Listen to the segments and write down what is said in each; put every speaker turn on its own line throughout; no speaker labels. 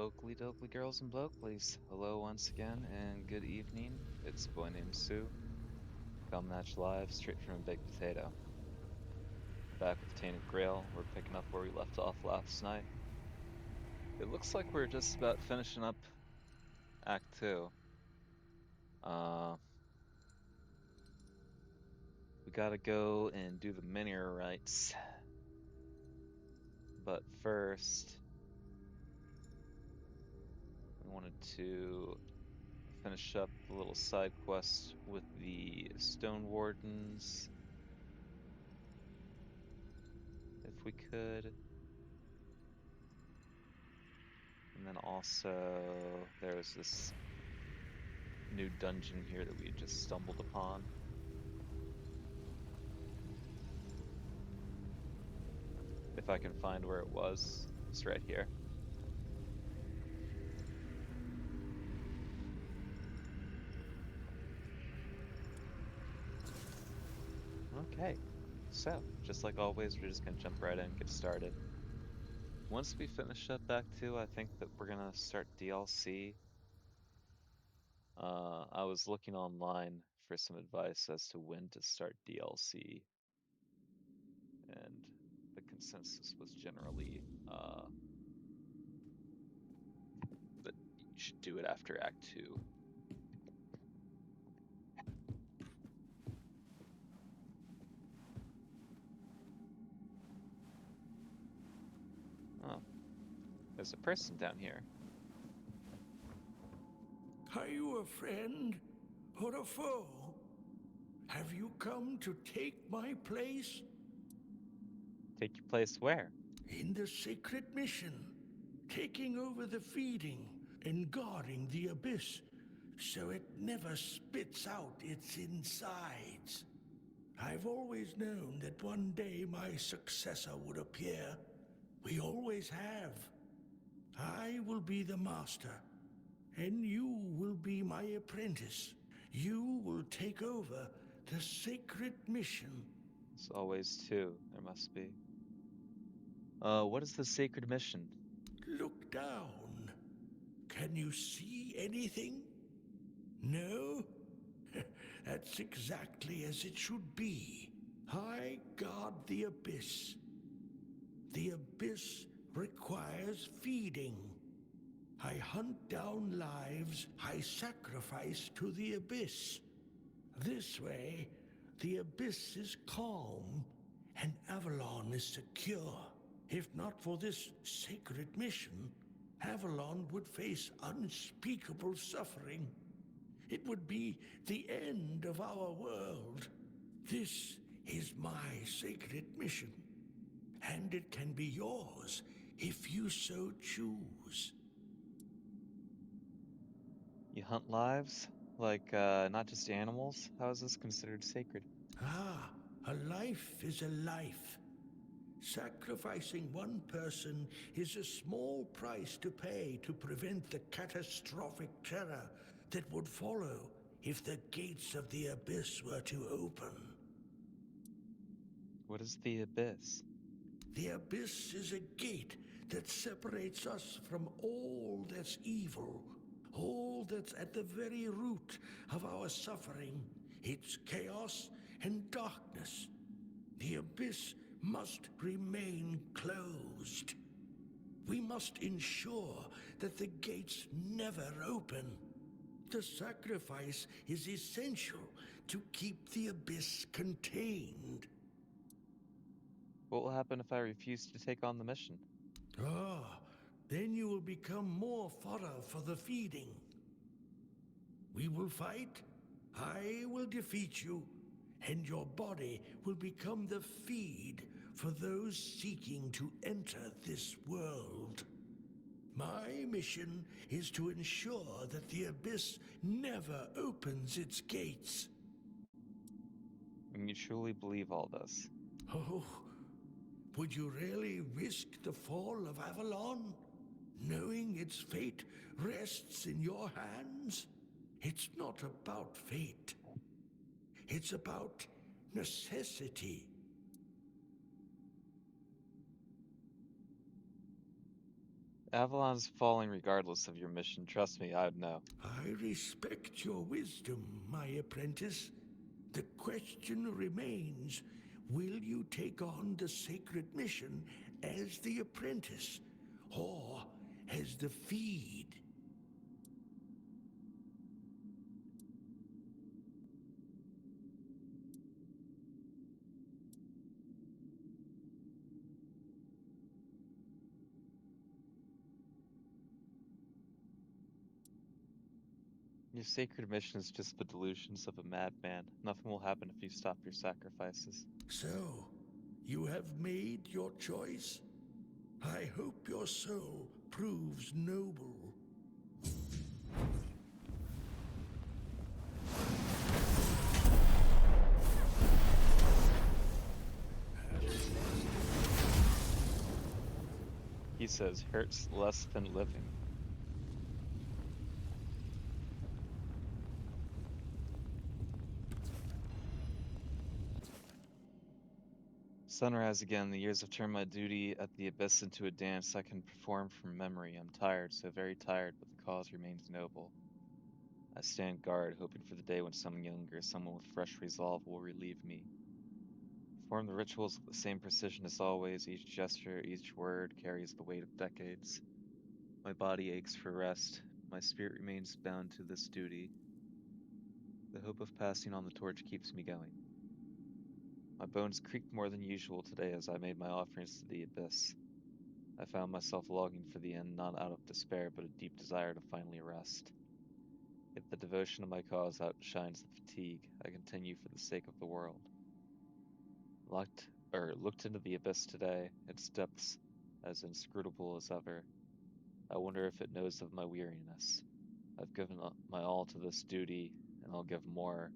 Oakley dokley girls and blokeleys. Hello once again and good evening. It's a boy named Sue, coming at you live straight from a baked potato. Back with Tainted Grail, we're picking up where we left off last night. It looks like we're just about finishing up Act 2. We gotta go and do the minier rites. But first, we wanted to finish up the little side quest with the Stone Wardens, if we could. And then also there's this new dungeon here that we just stumbled upon. If I can find where it was, it's right here. Okay, so just like always, we're just gonna jump right in and get started. Once we finish up Act 2, I think that we're gonna start DLC. I was looking online for some advice as to when to start DLC, and the consensus was generally that you should do it after Act 2. Oh, there's a person down here.
Are you a friend or a foe? Have you come to take my place?
Take your place where?
In the sacred mission, taking over the feeding and guarding the abyss so it never spits out its insides. I've always known that one day my successor would appear. We always have. I will be the master, and you will be my apprentice. You will take over the sacred mission.
There's always two, there must be. What is the sacred mission?
Look down. Can you see anything? No? That's exactly as it should be. I guard the abyss. The abyss requires feeding. I hunt down lives I sacrifice to the abyss. This way, the abyss is calm and Avalon is secure. If not for this sacred mission, Avalon would face unspeakable suffering. It would be the end of our world. This is my sacred mission, and it can be yours if you so choose.
You hunt lives? Like, not just animals? How is this considered sacred?
Ah, a life is a life. Sacrificing one person is a small price to pay to prevent the catastrophic terror that would follow if the gates of the abyss were to open.
What is the abyss?
The abyss is a gate that separates us from all that's evil, all that's at the very root of our suffering. It's chaos and darkness. The abyss must remain closed. We must ensure that the gates never open. The sacrifice is essential to keep the abyss contained.
What will happen if I refuse to take on the mission?
Ah, then you will become more fodder for the feeding. We will fight, I will defeat you, and your body will become the feed for those seeking to enter this world. My mission is to ensure that the abyss never opens its gates.
And you truly believe all this?
Oh, would you really risk the fall of Avalon, knowing its fate rests in your hands? It's not about fate. It's about necessity.
Avalon's falling regardless of your mission. Trust me, I'd know.
I respect your wisdom, my apprentice. The question remains, will you take on the sacred mission as the apprentice, or as the feed?
Your sacred mission is just the delusions of a madman. Nothing will happen if you stop your sacrifices.
So, you have made your choice? I hope your soul proves noble.
He says, hurts less than living. Sunrise again. The years have turned my duty at the abyss into a dance I can perform from memory. I'm tired, so very tired, but the cause remains noble. I stand guard, hoping for the day when someone younger, someone with fresh resolve, will relieve me. Perform the rituals with the same precision as always. Each gesture, each word carries the weight of decades. My body aches for rest. My spirit remains bound to this duty. The hope of passing on the torch keeps me going. My bones creaked more than usual today as I made my offerings to the abyss. I found myself longing for the end, not out of despair, but a deep desire to finally rest. If the devotion of my cause outshines the fatigue, I continue for the sake of the world. Looked into the abyss today, its depths as inscrutable as ever. I wonder if it knows of my weariness. I've given my all to this duty, and I'll give more,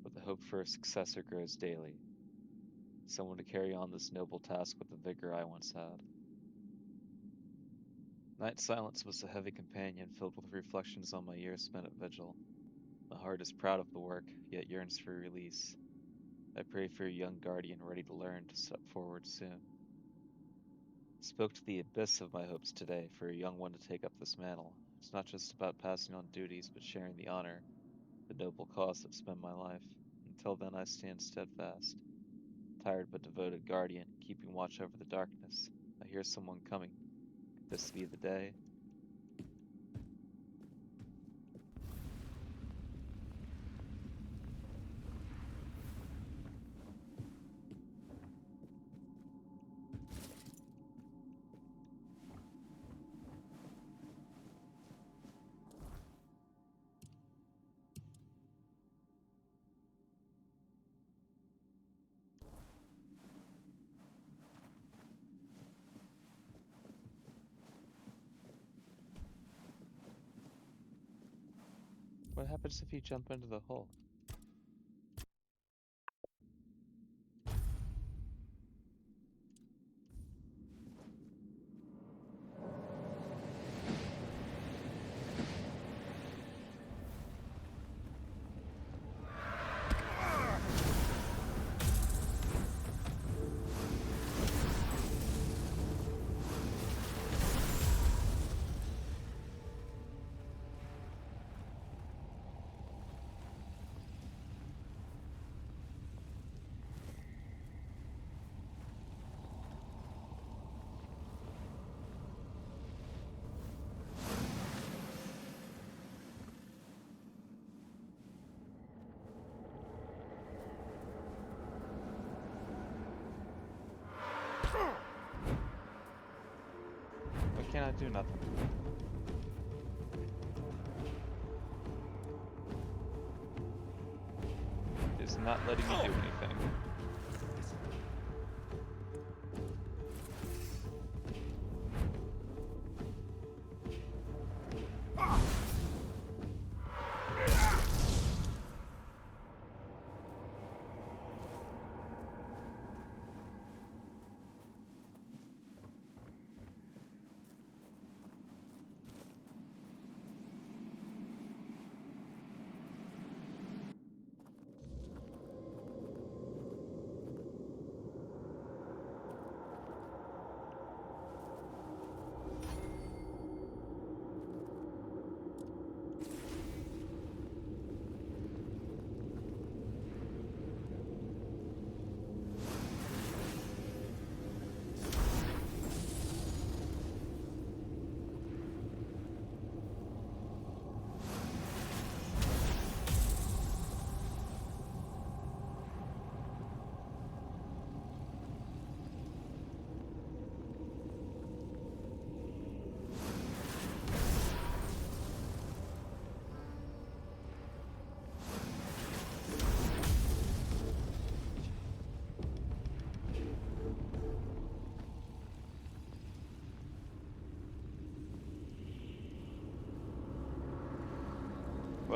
but the hope for a successor grows daily. Someone to carry on this noble task with the vigor I once had. Night silence was a heavy companion filled with reflections on my years spent at vigil. My heart is proud of the work, yet yearns for release. I pray for a young guardian ready to learn to step forward soon. Spoke to the abyss of my hopes today for a young one to take up this mantle. It's not just about passing on duties, but sharing the honor, the noble cause that's been my life. Until then, I stand steadfast, tired but devoted guardian, keeping watch over the darkness. I hear someone coming. Could this be the day? What happens if you jump into the hole? Why can't I do nothing? It's not letting me do anything.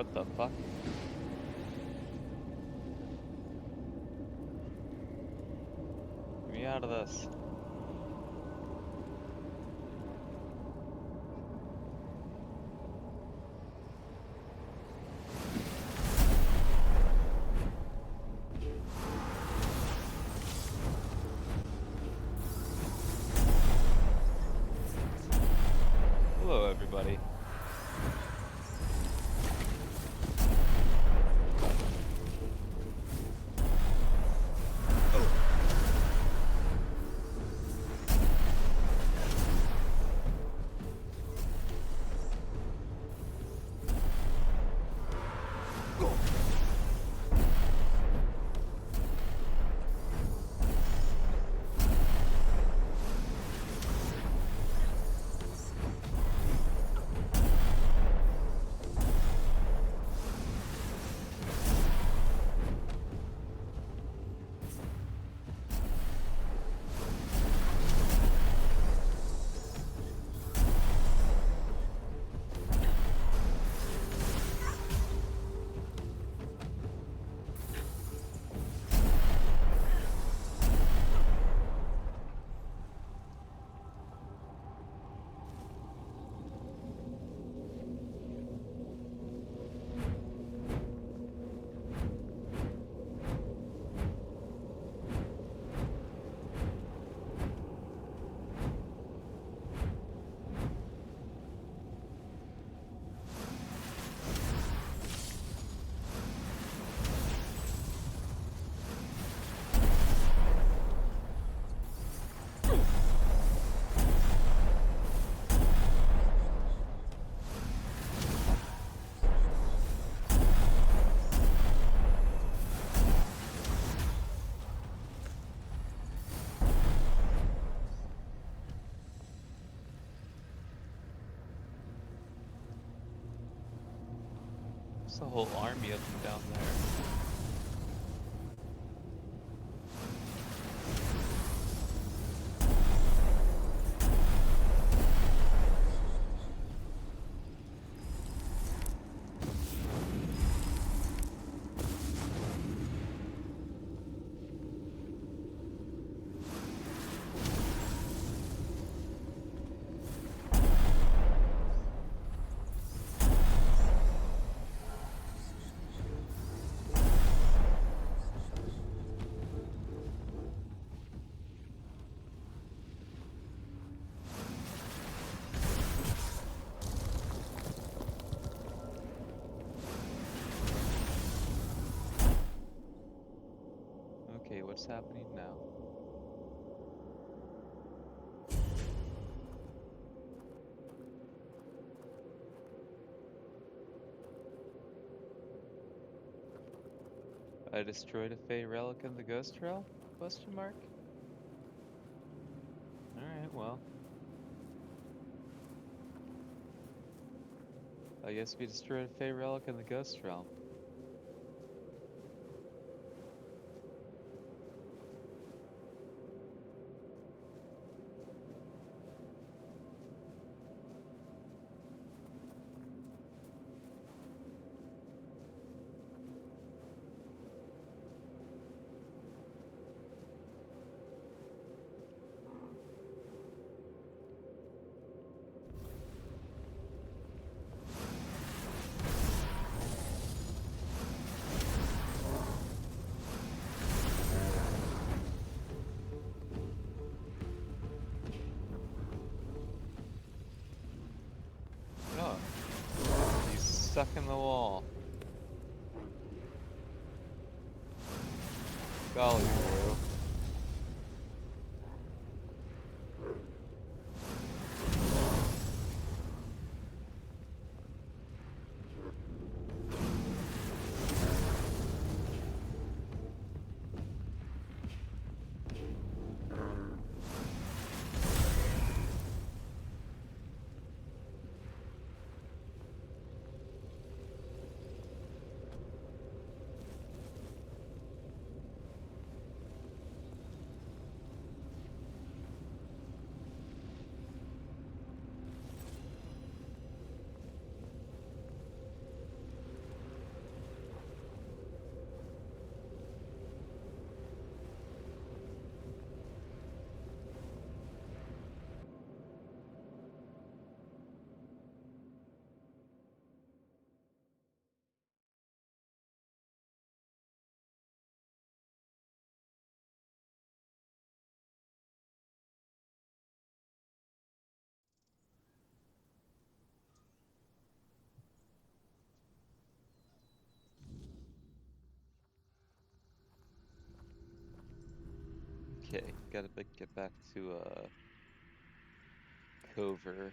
What the fuck? Get me out of this. Hello, everybody. There's a whole army of them down there. Okay, what's happening now? I destroyed a Fey relic in the Ghost Trail? Question mark? Alright, well. I guess we destroyed a Fey relic in the Ghost Realm. Oh, he's stuck in the wall. Golly, bro. Okay, gotta get back to Cover.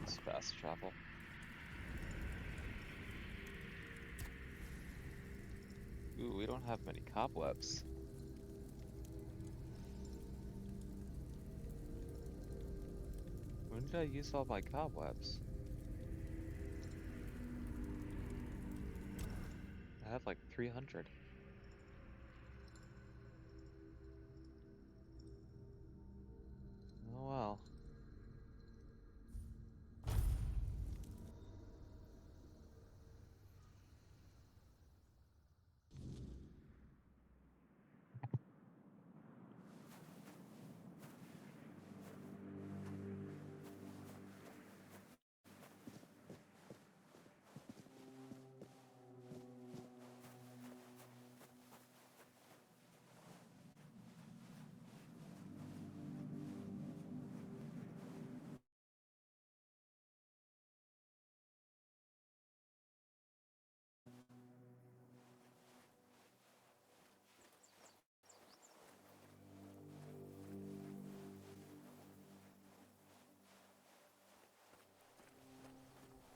It's fast travel. Ooh, we don't have many cobwebs. When did I use all my cobwebs? I have like 300. Oh well.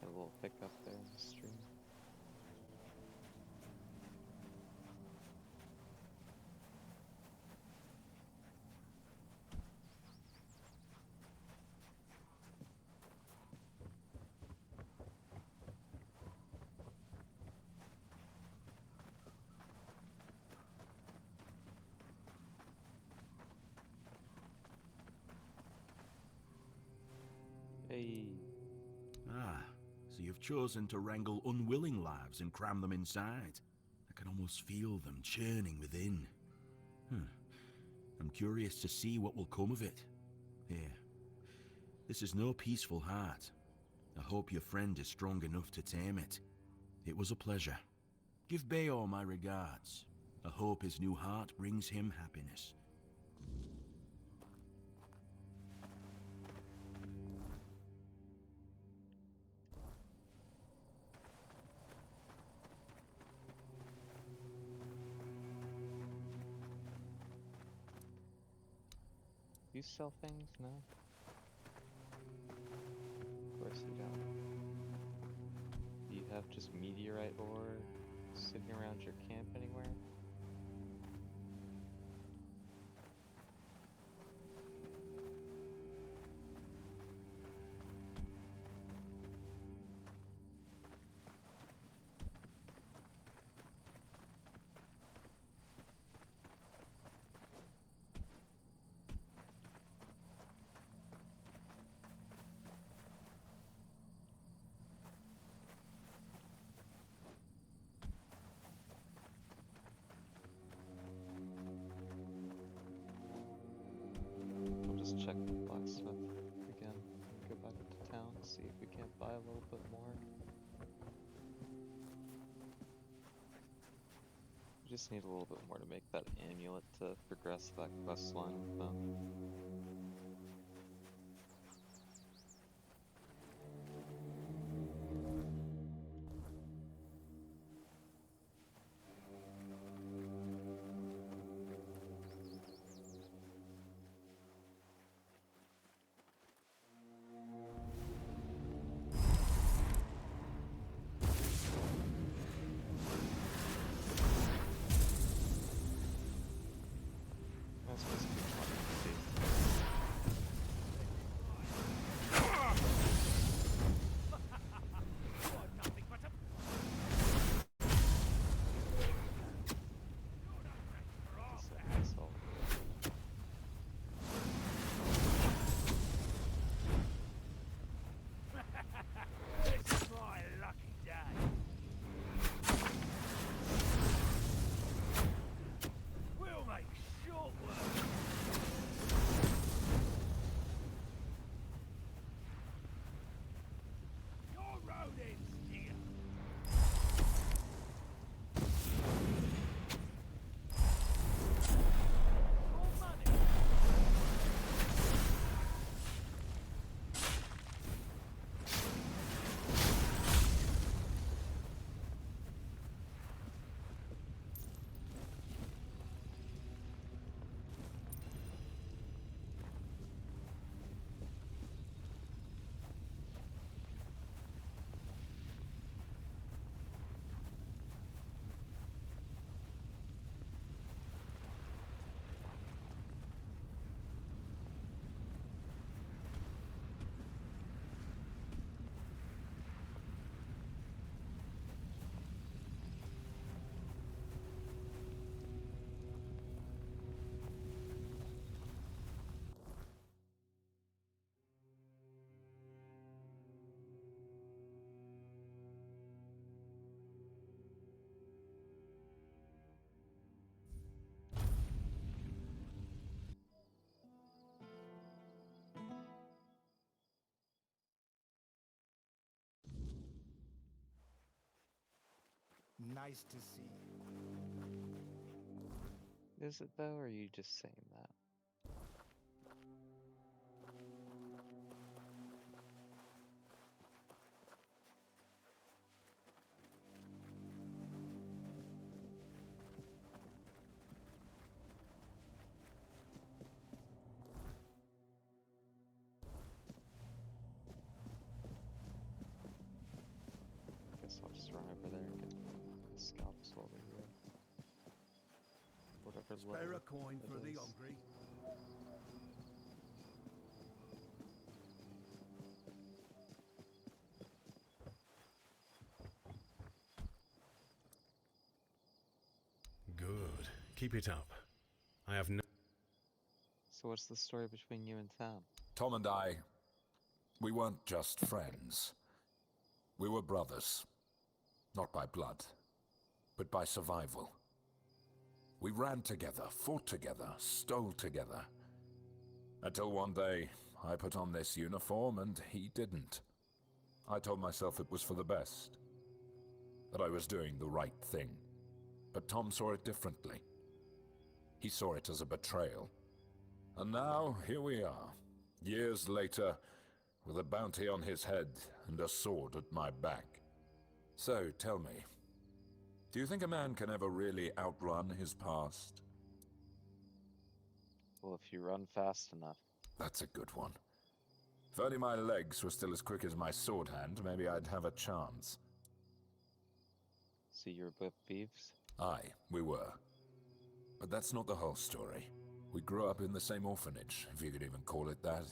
A little hiccup there in the stream. Hey.
Ah, so you've chosen to wrangle unwilling lives and cram them inside. I can almost feel them churning within. I'm curious to see what will come of it. Here, this is no peaceful heart. I hope your friend is strong enough to tame it. It was a pleasure. Give Bayor my regards. I hope his new heart brings him happiness.
You sell things? No? Of course you don't. Do you have just meteorite ore sitting around your camp anywhere? We'll just check the blacksmith again and go back into town, see if we can't buy a little bit more. We just need a little bit more to make that amulet to progress that quest line with them. That's supposed to be 20
Nice to see you.
Is it though, or are you just saying that? Guess I'll just run over there and get the scalps while we're here. Whatever
Spare
level
a coin
it
for the
is.
hungry.
Good. Keep it up. I have no...
So what's the story between you and Tam?
Tom and I, we weren't just friends. We were brothers. Not by blood, but by survival. We ran together, fought together, stole together. Until one day, I put on this uniform and he didn't. I told myself it was for the best. That I was doing the right thing. But Tom saw it differently. He saw it as a betrayal. And now, here we are, years later, with a bounty on his head and a sword at my back. So, tell me, do you think a man can ever really outrun his past?
Well, if you run fast enough.
That's a good one. If only my legs were still as quick as my sword hand, maybe I'd have a chance.
So you're both thieves?
Aye, we were. But that's not the whole story. We grew up in the same orphanage, if you could even call it that.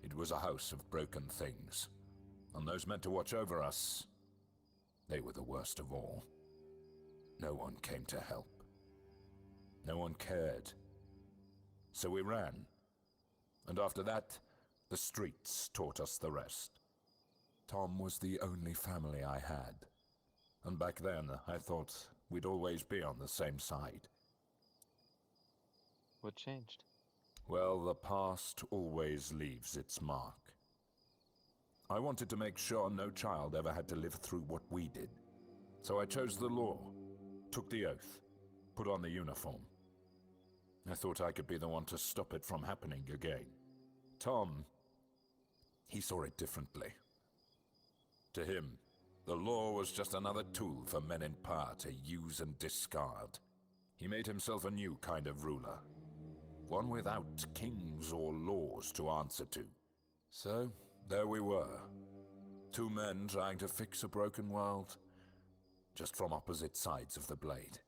It was a house of broken things. And those meant to watch over us, they were the worst of all. No one came to help. No one cared. So we ran. And after that, the streets taught us the rest. Tom was the only family I had. And back then, I thought we'd always be on the same side.
What changed?
Well, the past always leaves its mark. I wanted to make sure no child ever had to live through what we did. So I chose the law, took the oath, put on the uniform. I thought I could be the one to stop it from happening again. Tom, he saw it differently. To him, the law was just another tool for men in power to use and discard. He made himself a new kind of ruler. One without kings or laws to answer to. So, there we were. Two men trying to fix a broken world, just from opposite sides of the blade.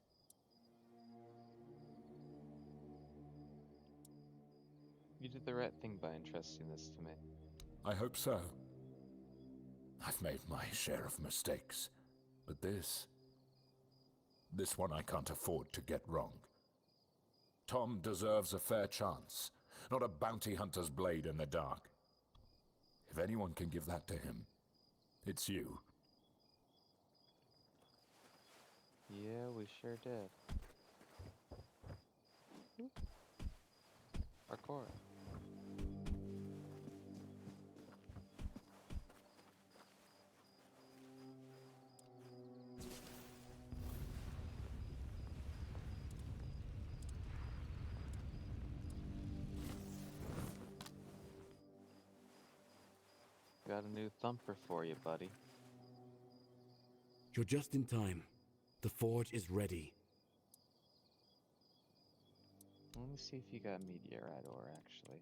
You did the right thing by entrusting this to me.
I hope so. I've made my share of mistakes, but this one I can't afford to get wrong. Tom deserves a fair chance, not a bounty hunter's blade in the dark. If anyone can give that to him, it's you.
Yeah, we sure did. Parkour. Got a new thumper for you, buddy.
You're just in time. The forge is ready.
Let me see if you got meteorite ore, actually.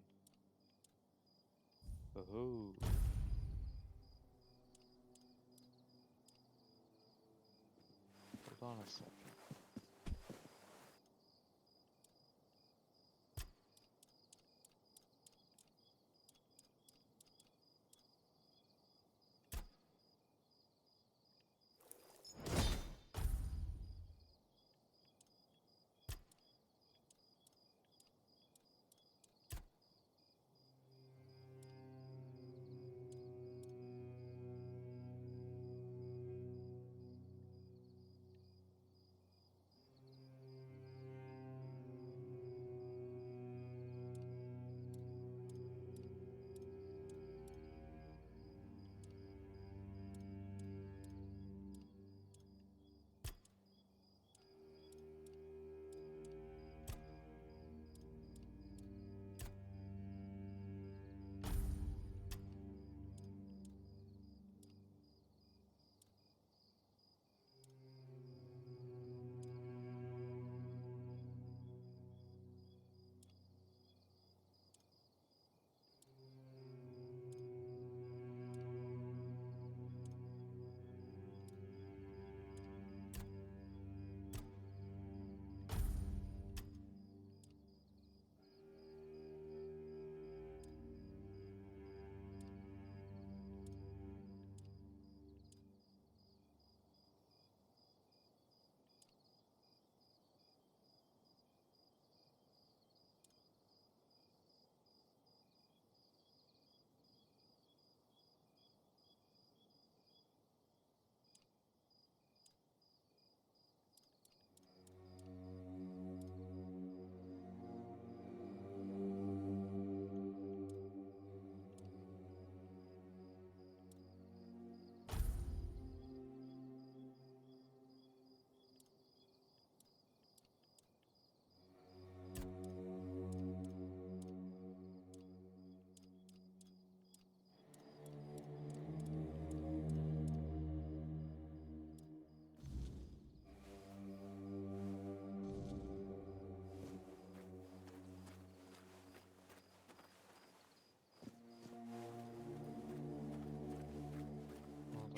Ooh. Hold on a second.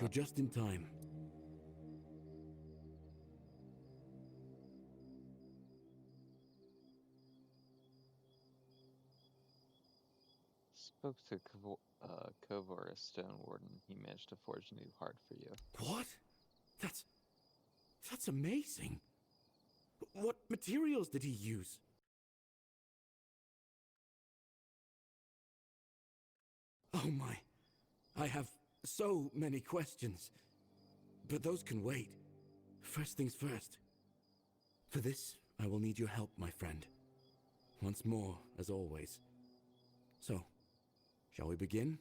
You're just in time.
Spoke to Kovor, a stone warden. He managed to forge a new heart for you.
What? That's amazing. What materials did he use? Oh my. I have so many questions. But those can wait. First things first. For this, I will need your help, my friend. Once more, as always. So, shall we begin?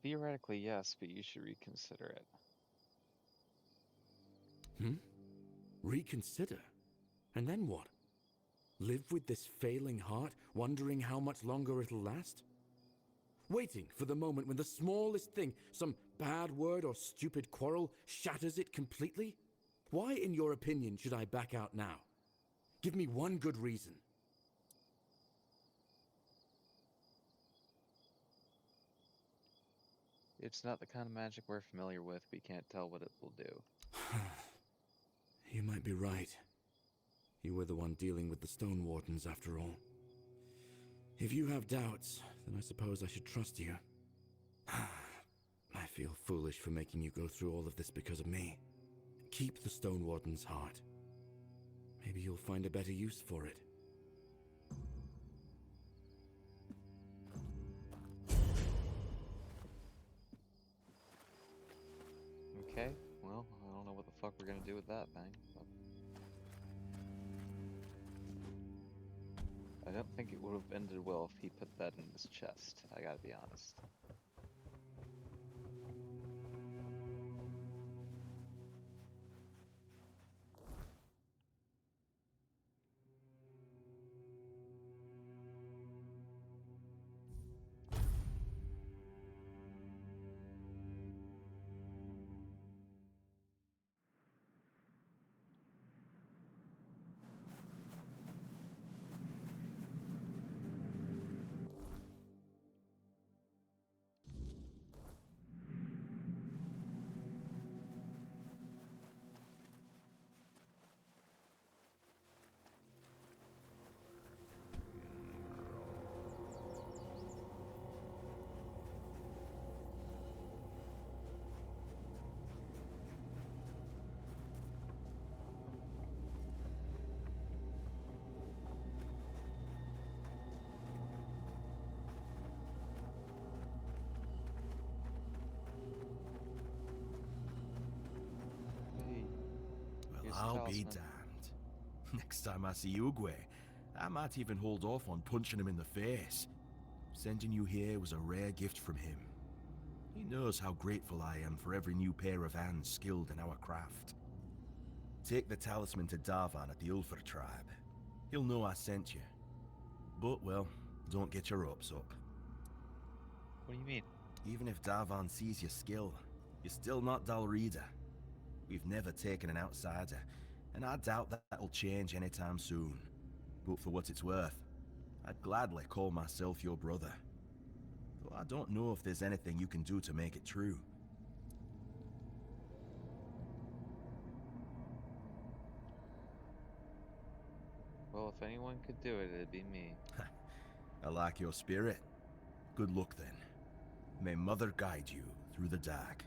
Theoretically, yes, but you should reconsider it.
Reconsider? And then what? Live with this failing heart, wondering how much longer it'll last? Waiting for the moment when the smallest thing, some bad word or stupid quarrel, shatters it completely? Why, in your opinion, should I back out now? Give me one good reason.
It's not the kind of magic we're familiar with. We can't tell what it will do.
You might be right. You were the one dealing with the Stone Wardens, after all. If you have doubts, then I suppose I should trust you. I feel foolish for making you go through all of this because of me. Keep the Stone Warden's heart. Maybe you'll find a better use for it.
Okay, well, I don't know what the fuck we're gonna do with that thing. But I don't think it would have ended well if he put that in his chest. I gotta be honest. Hey,
Well,
here's the
I'll be
talisman.
damned. Next time I see Uguay, I might even hold off on punching him in the face. Sending you here was a rare gift from him. He knows how grateful I am for every new pair of hands skilled in our craft. Take the talisman to Darvan at the Ulfer tribe. He'll know I sent you. But, well, don't get your hopes up.
What do you mean?
Even if Darvan sees your skill, you're still not Dalrida. We've never taken an outsider, and I doubt that'll change anytime soon. But for what it's worth, I'd gladly call myself your brother. Though I don't know if there's anything you can do to make it true.
Well, if anyone could do it, it'd be me.
I like your spirit. Good luck then. May Mother guide you through the dark.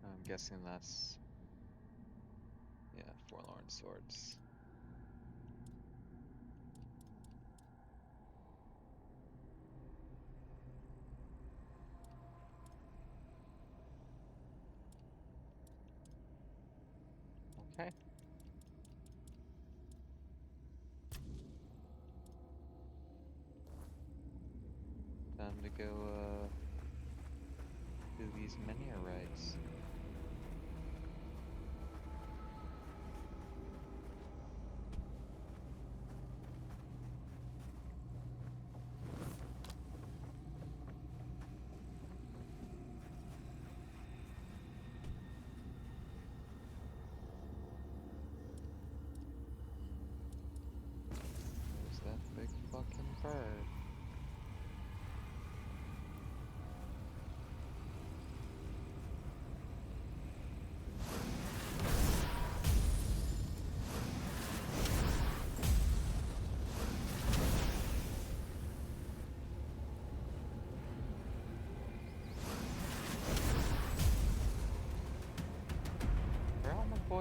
I'm guessing that's... yeah, Forlorn Swords. Okay. Time to go, do these Menhir rites.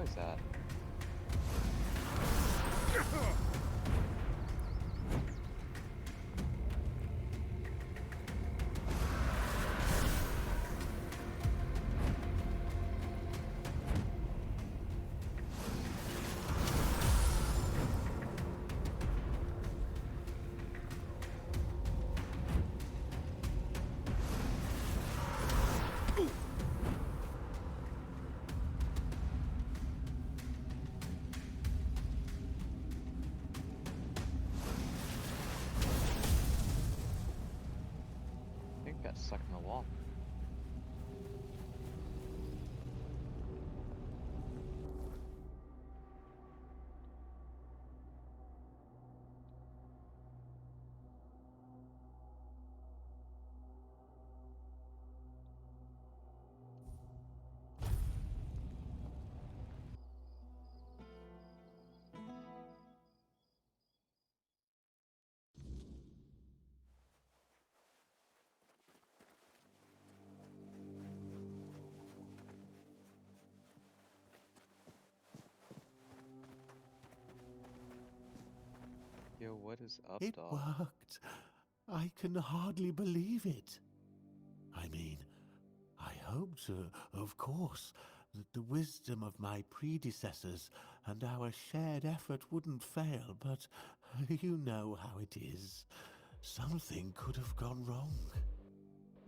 boys at? I think got stuck in the wall. Yo, what is up,
It
dog?
worked. I can hardly believe it. I mean, I hoped, of course, that the wisdom of my predecessors and our shared effort wouldn't fail, but you know how it is. Something could have gone wrong.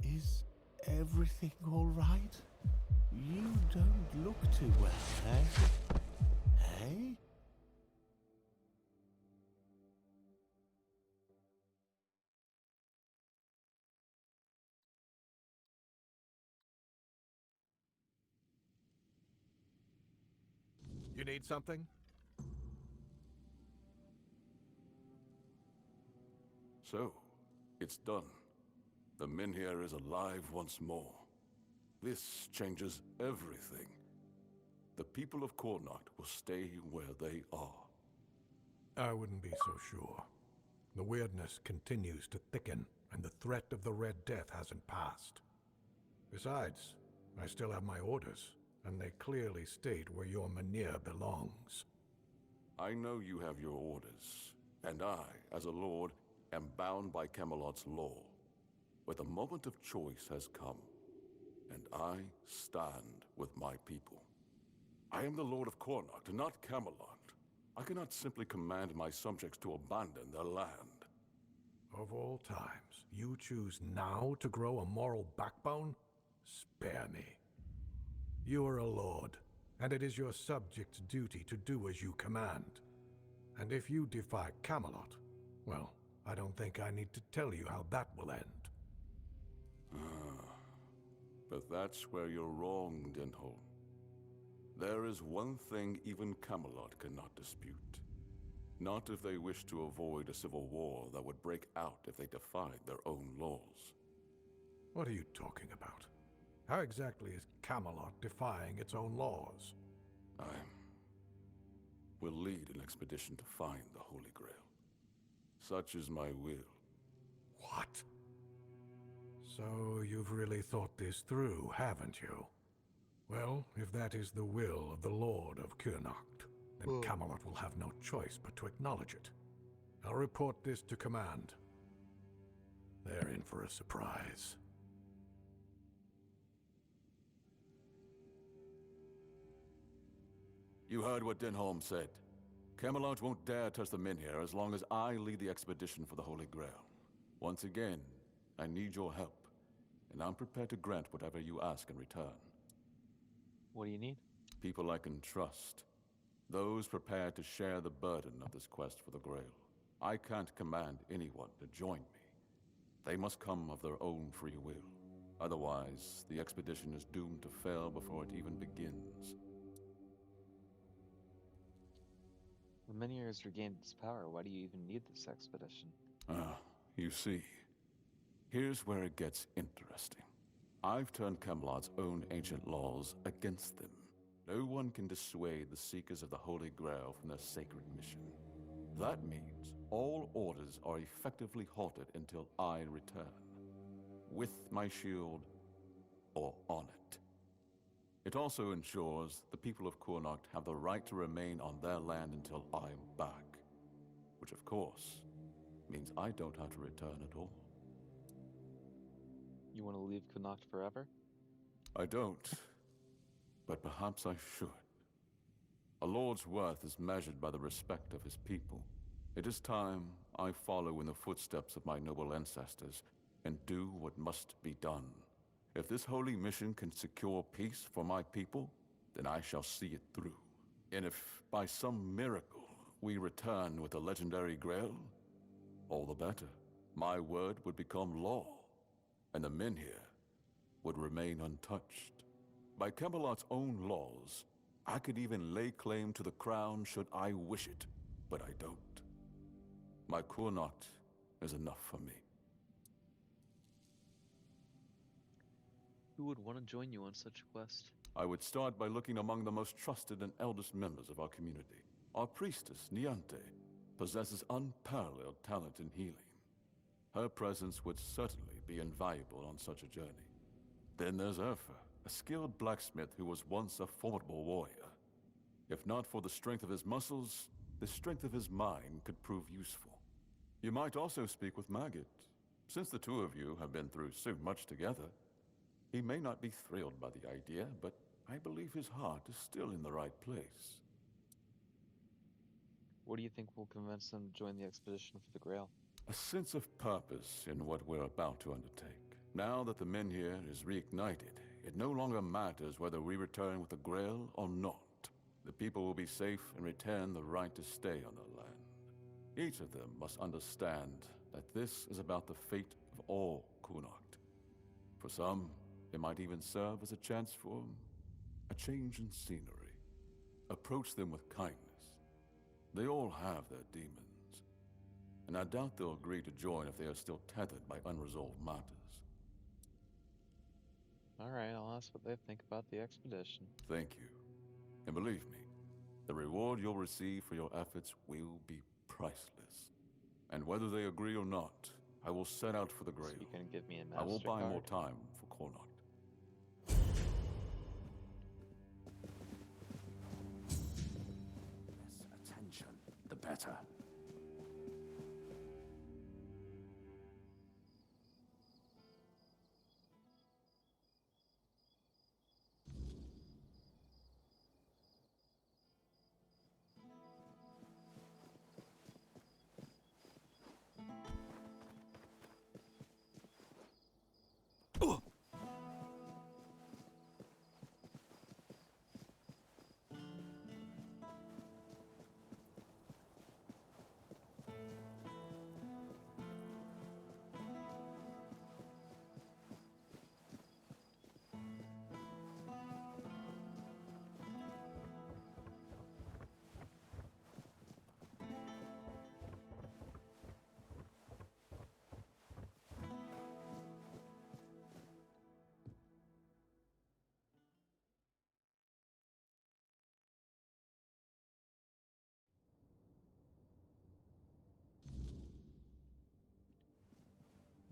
Is everything all right? You don't look too well, eh? Eh?
You need something?
So, it's done. The Minhir is alive once more. This changes everything. The people of Cornacht will stay where they are.
I wouldn't be so sure. The weirdness continues to thicken, and the threat of the Red Death hasn't passed. Besides, I still have my orders, and they clearly state where your Mynheer belongs.
I know you have your orders, and I, as a lord, am bound by Camelot's law. But the moment of choice has come, and I stand with my people. I am the Lord of Cornacht, not Camelot. I cannot simply command my subjects to abandon their land.
Of all times, you choose now to grow a moral backbone? Spare me. You are a lord, and it is your subjects' duty to do as you command. And if you defy Camelot, well, I don't think I need to tell you how that will end.
But that's where you're wrong, Denholm. There is one thing even Camelot cannot dispute. Not if they wish to avoid a civil war that would break out if they defied their own laws.
What are you talking about? How exactly is Camelot defying its own laws?
I will lead an expedition to find the Holy Grail. Such is my will.
What? So you've really thought this through, haven't you? Well, if that is the will of the Lord of Kurnacht, then Camelot will have no choice but to acknowledge it. I'll report this to command. They're in for a surprise.
You heard what Denholm said. Camelot won't dare touch the Minhir as long as I lead the expedition for the Holy Grail. Once again, I need your help, and I'm prepared to grant whatever you ask in return.
What do you need?
People I can trust. Those prepared to share the burden of this quest for the Grail. I can't command anyone to join me. They must come of their own free will. Otherwise, the expedition is doomed to fail before it even begins.
The Minior has regained its power. Why do you even need this expedition?
You see, here's where it gets interesting. I've turned Camelot's own ancient laws against them. No one can dissuade the Seekers of the Holy Grail from their sacred mission. That means all orders are effectively halted until I return. With my shield, or on it. It also ensures the people of Kurnocht have the right to remain on their land until I'm back. Which, of course, means I don't have to return at all.
You want to leave Connacht forever?
I don't, but perhaps I should. A lord's worth is measured by the respect of his people. It is time I follow in the footsteps of my noble ancestors and do what must be done. If this holy mission can secure peace for my people, then I shall see it through. And if by some miracle we return with the legendary Grail, all the better. My word would become law, and the men here would remain untouched. By Camelot's own laws, I could even lay claim to the crown should I wish it, but I don't. My Kurnocht is enough for me.
Who would want to join you on such a quest?
I would start by looking among the most trusted and eldest members of our community. Our priestess, Niante, possesses unparalleled talent in healing. Her presence would certainly be invaluable on such a journey. Then there's Urfa, a skilled blacksmith who was once a formidable warrior. If not for the strength of his muscles, the strength of his mind could prove useful. You might also speak with Maggot. Since the two of you have been through so much together, he may not be thrilled by the idea, but I believe his heart is still in the right place.
What do you think will convince them to join the expedition for the Grail?
A sense of purpose in what we're about to undertake. Now that the men here is reignited, it no longer matters whether we return with the Grail or not. The people will be safe and retain the right to stay on their land. Each of them must understand that this is about the fate of all Kurnocht. For some, it might even serve as a chance for a change in scenery. Approach them with kindness. They all have their demons, and I doubt they'll agree to join if they are still tethered by unresolved matters.
Alright, I'll ask what they think about the expedition.
Thank you. And believe me, the reward you'll receive for your efforts will be priceless. And whether they agree or not, I will set out for the Grail.
So you can give me a
I will buy
MasterCard?
more time for Kurnocht.
Less attention, the better.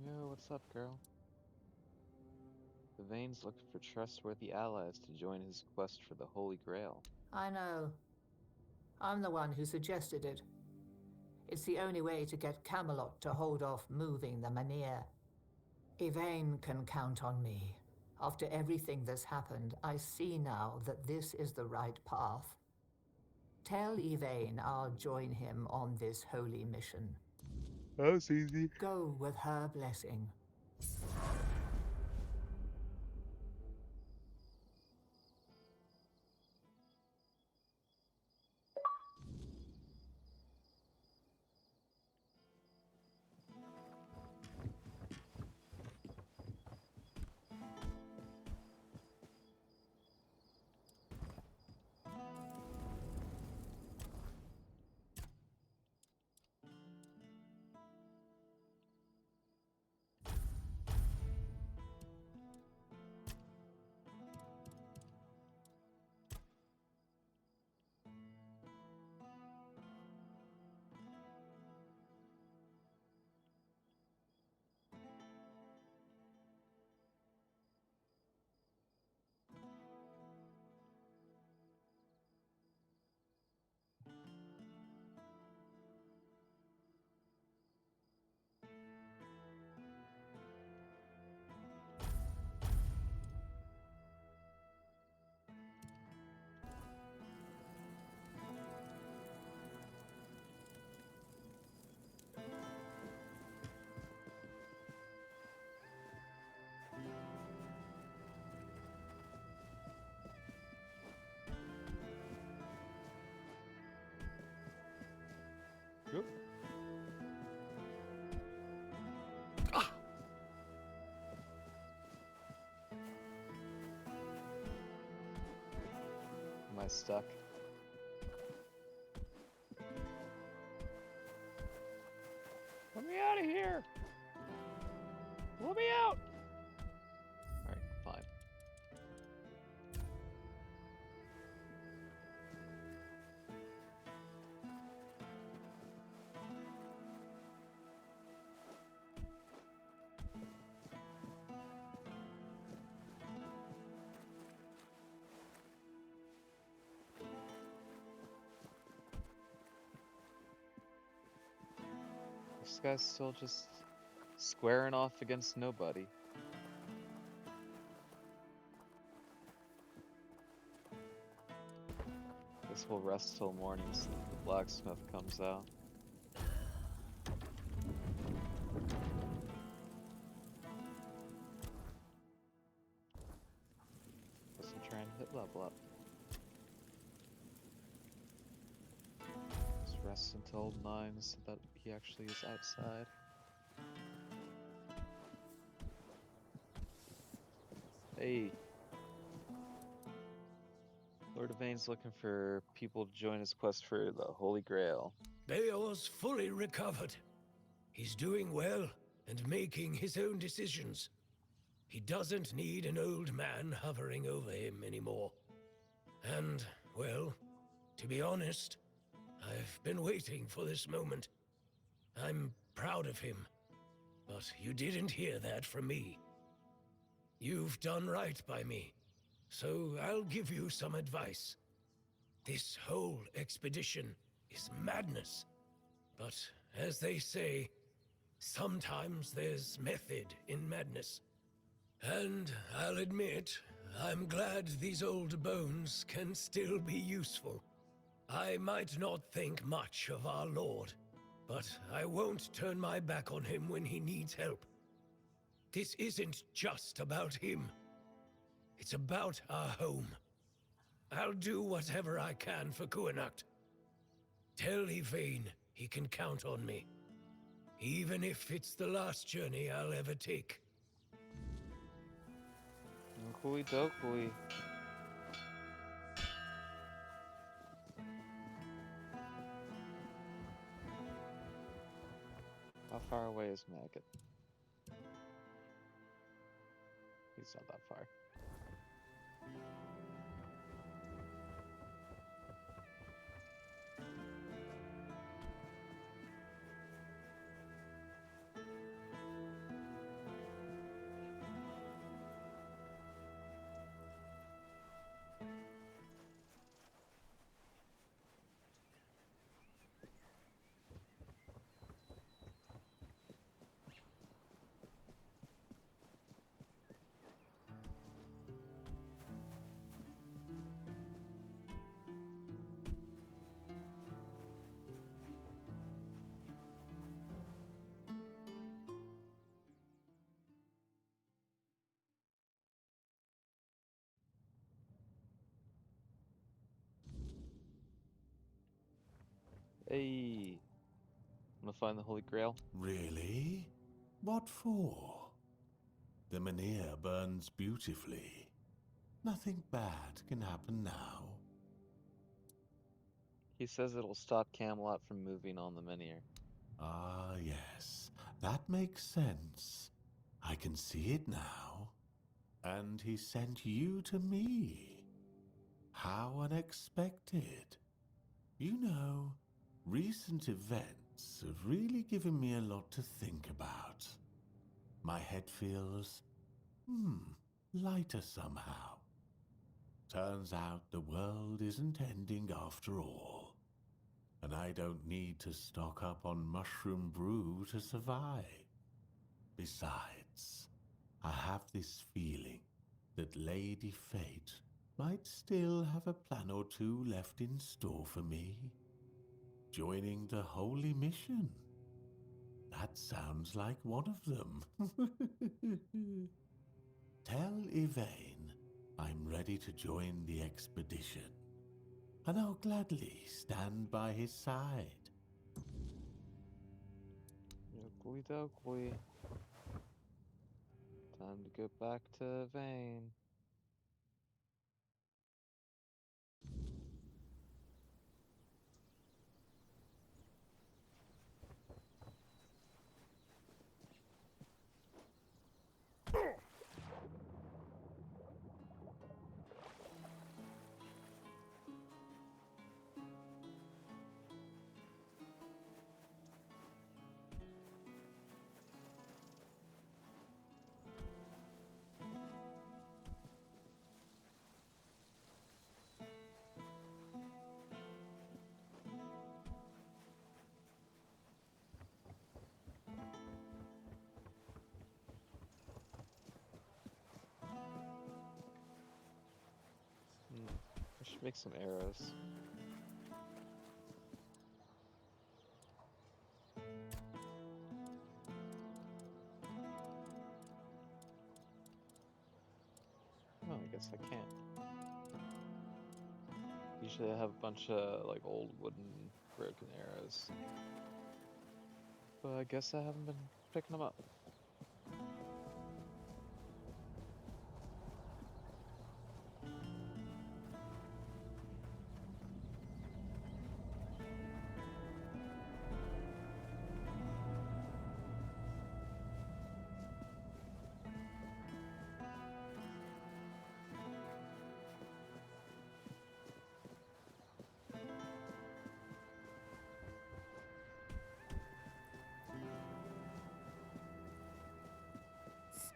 Yo, what's up, girl? Yvain's looking for trustworthy allies to join his quest for the Holy Grail.
I know. I'm the one who suggested it. It's the only way to get Camelot to hold off moving the Menhir. Yvain can count on me. After everything that's happened, I see now that this is the right path. Tell Yvain I'll join him on this holy mission.
That's easy.
Go with her blessing.
I stuck? Let me out of here! Let me out! Alright, fine. This guy's still just squaring off against nobody. Guess we'll rest till morning so that the blacksmith comes out. Guess I'm trying to hit level up. Just rest until 9 so that he actually is outside. Hey. Lord Yvain's looking for people to join his quest for the Holy Grail.
Beor's fully recovered. He's doing well and making his own decisions. He doesn't need an old man hovering over him anymore. And, well, to be honest, I've been waiting for this moment. I'm proud of him, but you didn't hear that from me. You've done right by me, so I'll give you some advice. This whole expedition is madness, but as they say, sometimes there's method in madness. And I'll admit, I'm glad these old bones can still be useful. I might not think much of our Lord, but I won't turn my back on him when he needs help. This isn't just about him. It's about our home. I'll do whatever I can for Kuanacht. Tell Yvain he can count on me, even if it's the last journey I'll ever take.
Oakley dokley. How far away is Maggot? He's not that far. Hey, wanna find the Holy Grail?
Really? What for? The Manir burns beautifully. Nothing bad can happen now.
He says it'll stop Camelot from moving on the Menhir.
Ah, yes. That makes sense. I can see it now. And he sent you to me. How unexpected. You know, recent events have really given me a lot to think about. My head feels, lighter somehow. Turns out the world isn't ending after all. And I don't need to stock up on mushroom brew to survive. Besides, I have this feeling that Lady Fate might still have a plan or two left in store for me. Joining the Holy Mission. That sounds like one of them. Tell Yvain I'm ready to join the expedition, and I'll gladly stand by his side.
Oakley dokley. Time to get back to Yvain. Make some arrows. Oh, I guess I can't. Usually I have a bunch of like old wooden broken arrows. But I guess I haven't been picking them up.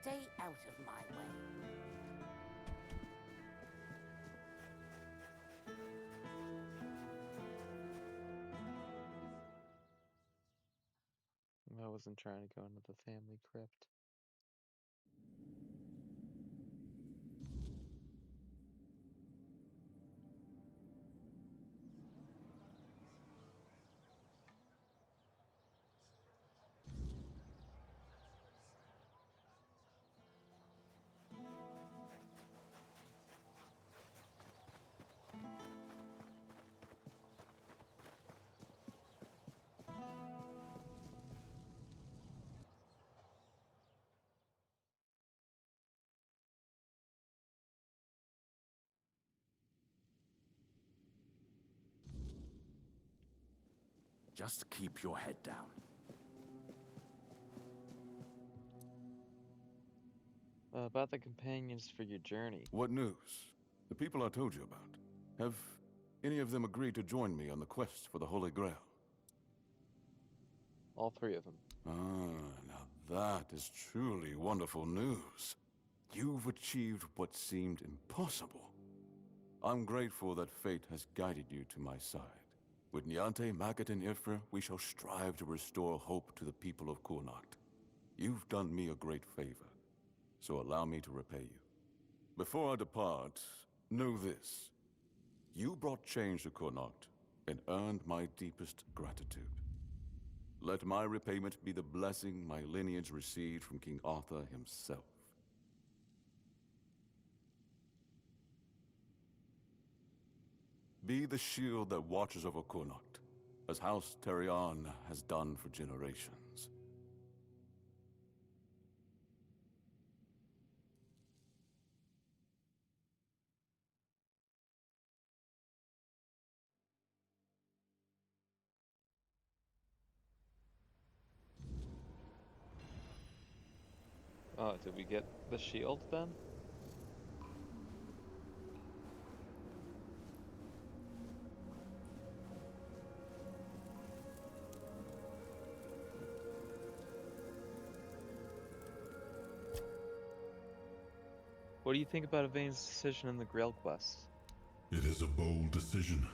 Stay out of my way.
I wasn't trying to go into the family crypt.
Just keep your head down.
About the companions for your journey.
What news? The people I told you about. Have any of them agreed to join me on the quest for the Holy Grail?
All three of them.
Ah, now that is truly wonderful news. You've achieved what seemed impossible. I'm grateful that fate has guided you to my side. With Niante, Magat, and Ifra, we shall strive to restore hope to the people of Kurnacht. You've done me a great favor, so allow me to repay you. Before I depart, know this. You brought change to Kurnacht and earned my deepest gratitude. Let my repayment be the blessing my lineage received from King Arthur himself. Be the shield that watches over Kurnacht, as House Terion has done for generations.
Oh, did we get the shield then? What do you think about Yvain's decision in the Grail quest?
It is a bold decision,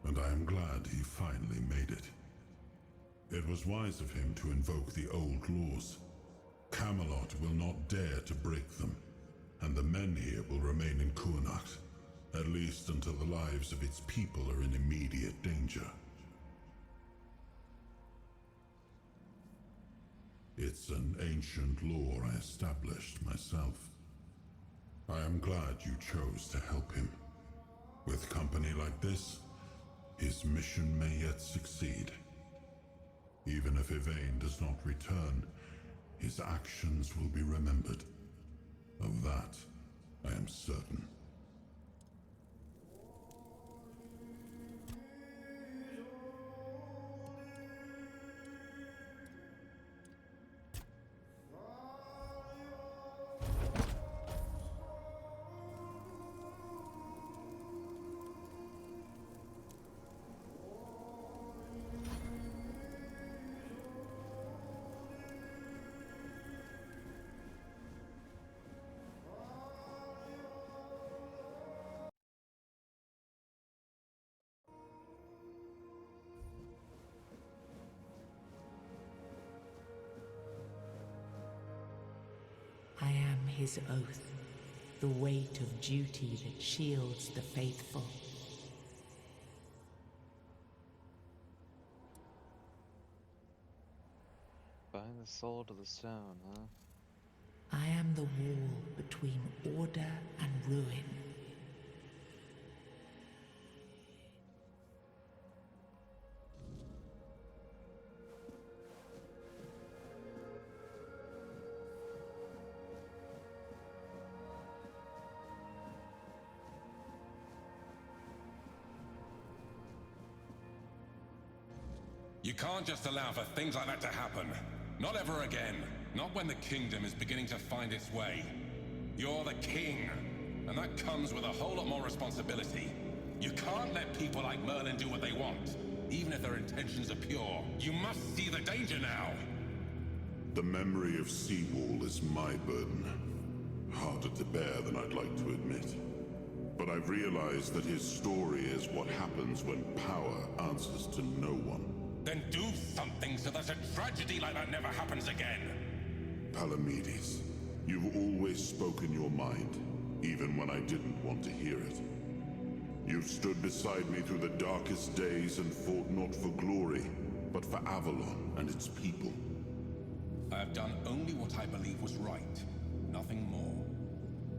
and I am glad he finally made it. It was wise of him to invoke the old laws. Camelot will not dare to break them, and the men here will remain in Kurnacht, at least until the lives of its people are in immediate danger. It's an ancient law I established myself. I am glad you chose to help him. With company like this, his mission may yet succeed. Even if Yvain does not return, his actions will be remembered. Of that, I am certain.
I am his oath. the weight of duty that shields the faithful.
Bind the soul to the stone, huh?
I am the wall between order and ruin.
You can't just allow for things like that to happen. Not ever again. Not when the kingdom is beginning to find its way. You're the king, and that comes with a whole lot more responsibility. You can't let people like Merlin do what they want, even if their intentions are pure. You must see the danger now.
The memory of Seawall is my burden. Harder to bear than I'd like to admit. But I've realized that his story is what happens when power answers to no one.
Then do something so that a tragedy like that never happens again.
Palamedes, you've always spoken your mind, even when I didn't want to hear it. You've stood beside me through the darkest days and fought not for glory, but for Avalon and its people.
I have done only what I believe was right, nothing more.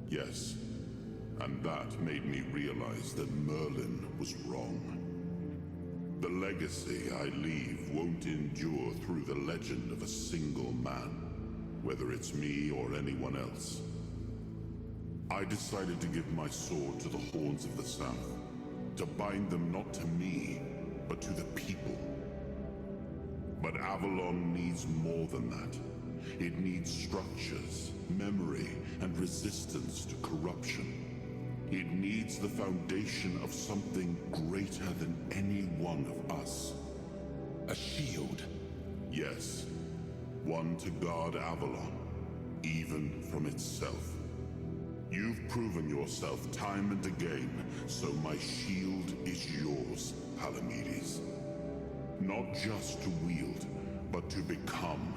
Yes, and that made me realize that Merlin was wrong. The legacy I leave won't endure through the legend of a single man, whether it's me or anyone else. I decided to give my sword to the Horns of the South, to bind them not to me, but to the people. But Avalon needs more than that. It needs structures, memory, and resistance to corruption. It needs the foundation of something greater than any one of us.
A shield?
Yes. One to guard Avalon, even from itself. You've proven yourself time and again, so my shield is yours, Palamedes. Not just to wield, but to become.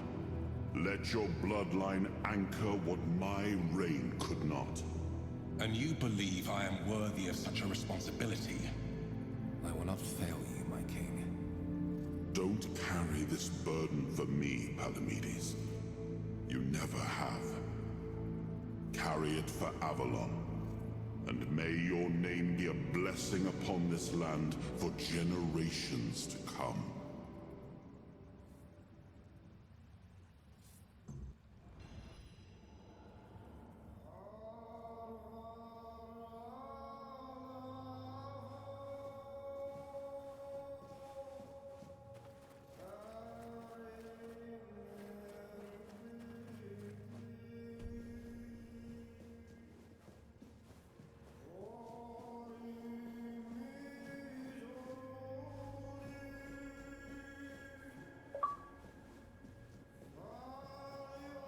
Let your bloodline anchor what my reign could not.
And you believe I am worthy of such a responsibility? I will not fail you, my king.
Don't carry this burden for me, Palamedes. You never have. Carry it for Avalon, and may your name be a blessing upon this land for generations to come.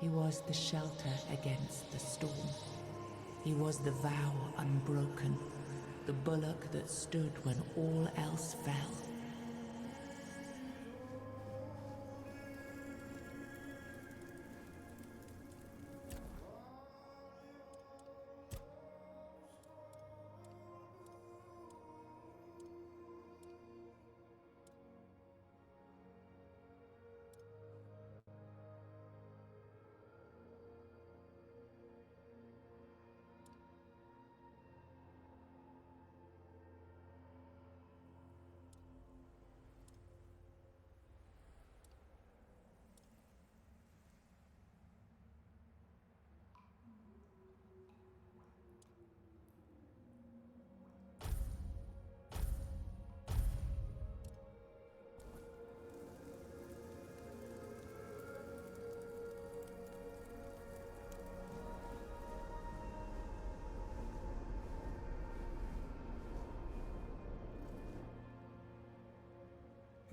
He was the shelter against the storm. He was the vow unbroken, the bulwark that stood when all else fell.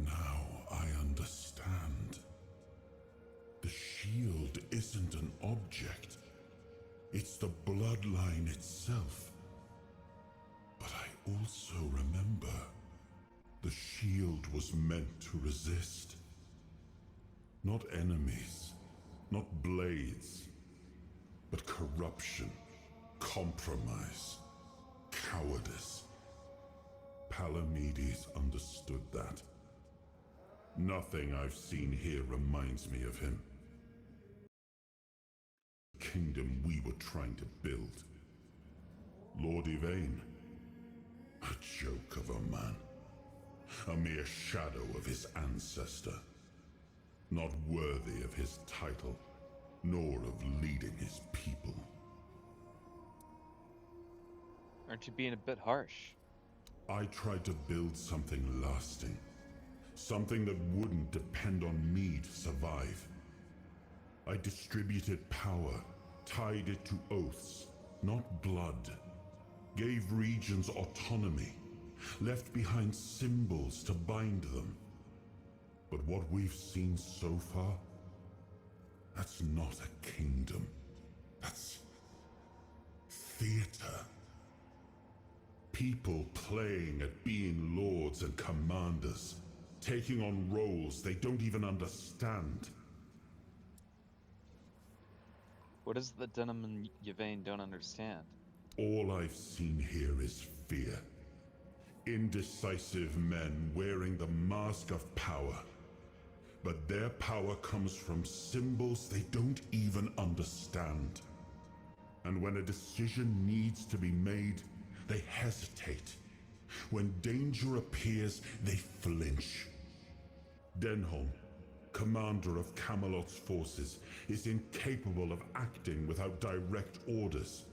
Now I understand. The shield isn't an object. It's the bloodline itself. But I also remember the shield was meant to resist. Not enemies, not blades, but corruption, Compromise. Cowardice. Palamedes understood that. Nothing I've seen here reminds me of him. The kingdom we were trying to build. Lord Yvain. A joke of a man. A mere shadow of his ancestor. Not worthy of his title, nor of leading his people.
Aren't you being a bit harsh?
I tried to build something lasting. Something that wouldn't depend on me to survive. I distributed power, tied it to oaths, not blood. Gave regions autonomy, left behind symbols to bind them. But what we've seen so far, that's not a kingdom. That's theater. People playing at being lords and commanders, taking on roles they don't even understand.
What is it that Denham and Yvain don't understand?
All I've seen here is fear. Indecisive men wearing the mask of power. But their power comes from symbols they don't even understand. And when a decision needs to be made, they hesitate. When danger appears, they flinch. Denholm, commander of Camelot's forces, is incapable of acting without direct orders.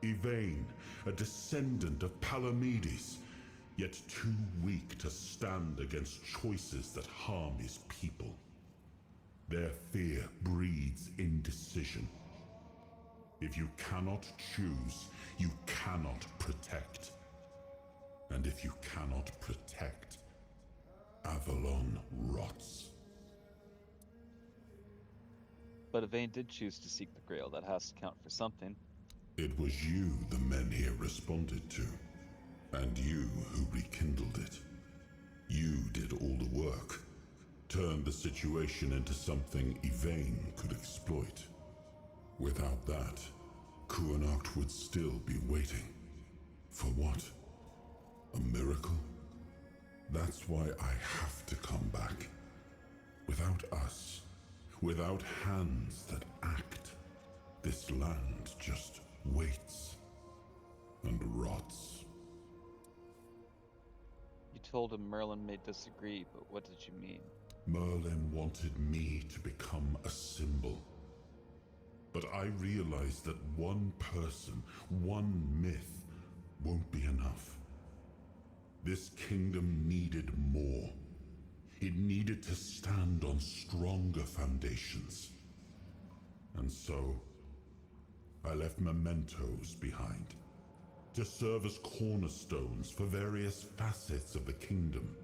Yvain, a descendant of Palamedes, yet too weak to stand against choices that harm his people. Their fear breeds indecision. If you cannot choose, you cannot protect. And if you cannot protect, Avalon rots.
But Yvain did choose to seek the Grail. That has to count for something.
It was you the men here responded to. And you who rekindled it. You did all the work. Turned the situation into something Yvain could exploit. Without that, Kuanacht would still be waiting. For what? A miracle? That's why I have to come back. Without us, without hands that act, this land just waits and rots.
You told him Merlin may disagree, but what did you mean?
Merlin wanted me to become a symbol. But I realized that one person, one myth, won't be enough. This kingdom needed more. It needed to stand on stronger foundations. And so, I left mementos behind, to serve as cornerstones for various facets of the kingdom.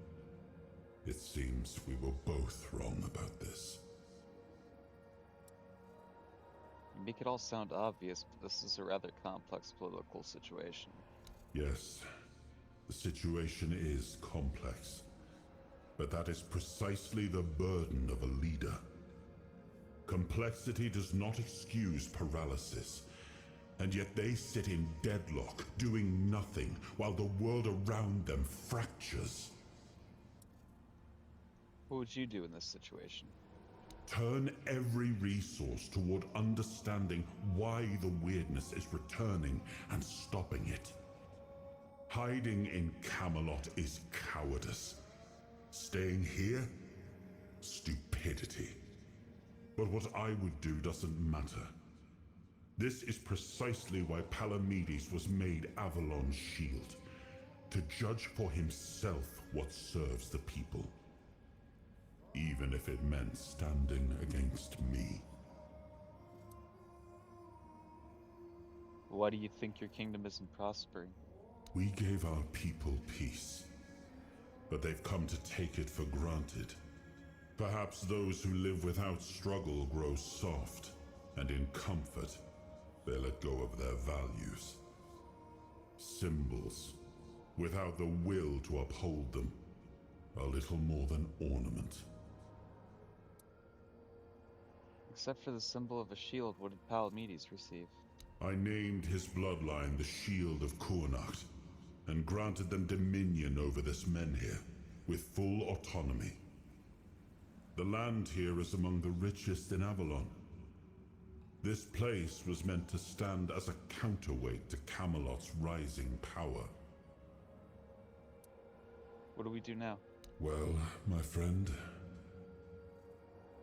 It seems we were both wrong about this.
You make it all sound obvious, but this is a rather complex political situation.
Yes, the situation is complex. But that is precisely the burden of a leader. Complexity does not excuse paralysis. And yet they sit in deadlock, doing nothing, while the world around them fractures.
What would you do in this situation?
Turn every resource toward understanding why the weirdness is returning and stopping it. Hiding in Camelot is cowardice. Staying here? Stupidity. But what I would do doesn't matter. This is precisely why Palamedes was made Avalon's shield. To judge for himself what serves the people. Even if it meant standing against me.
Why do you think your kingdom isn't prospering?
We gave our people peace. But they've come to take it for granted. Perhaps those who live without struggle grow soft, and in comfort, they let go of their values. Symbols, without the will to uphold them, are little more than ornament.
Except for the symbol of a shield, what did Palamedes receive?
I named his bloodline the Shield of Kurnacht, and granted them dominion over this menhir, with full autonomy. The land here is among the richest in Avalon. This place was meant to stand as a counterweight to Camelot's rising power.
What do we do now?
Well, my friend,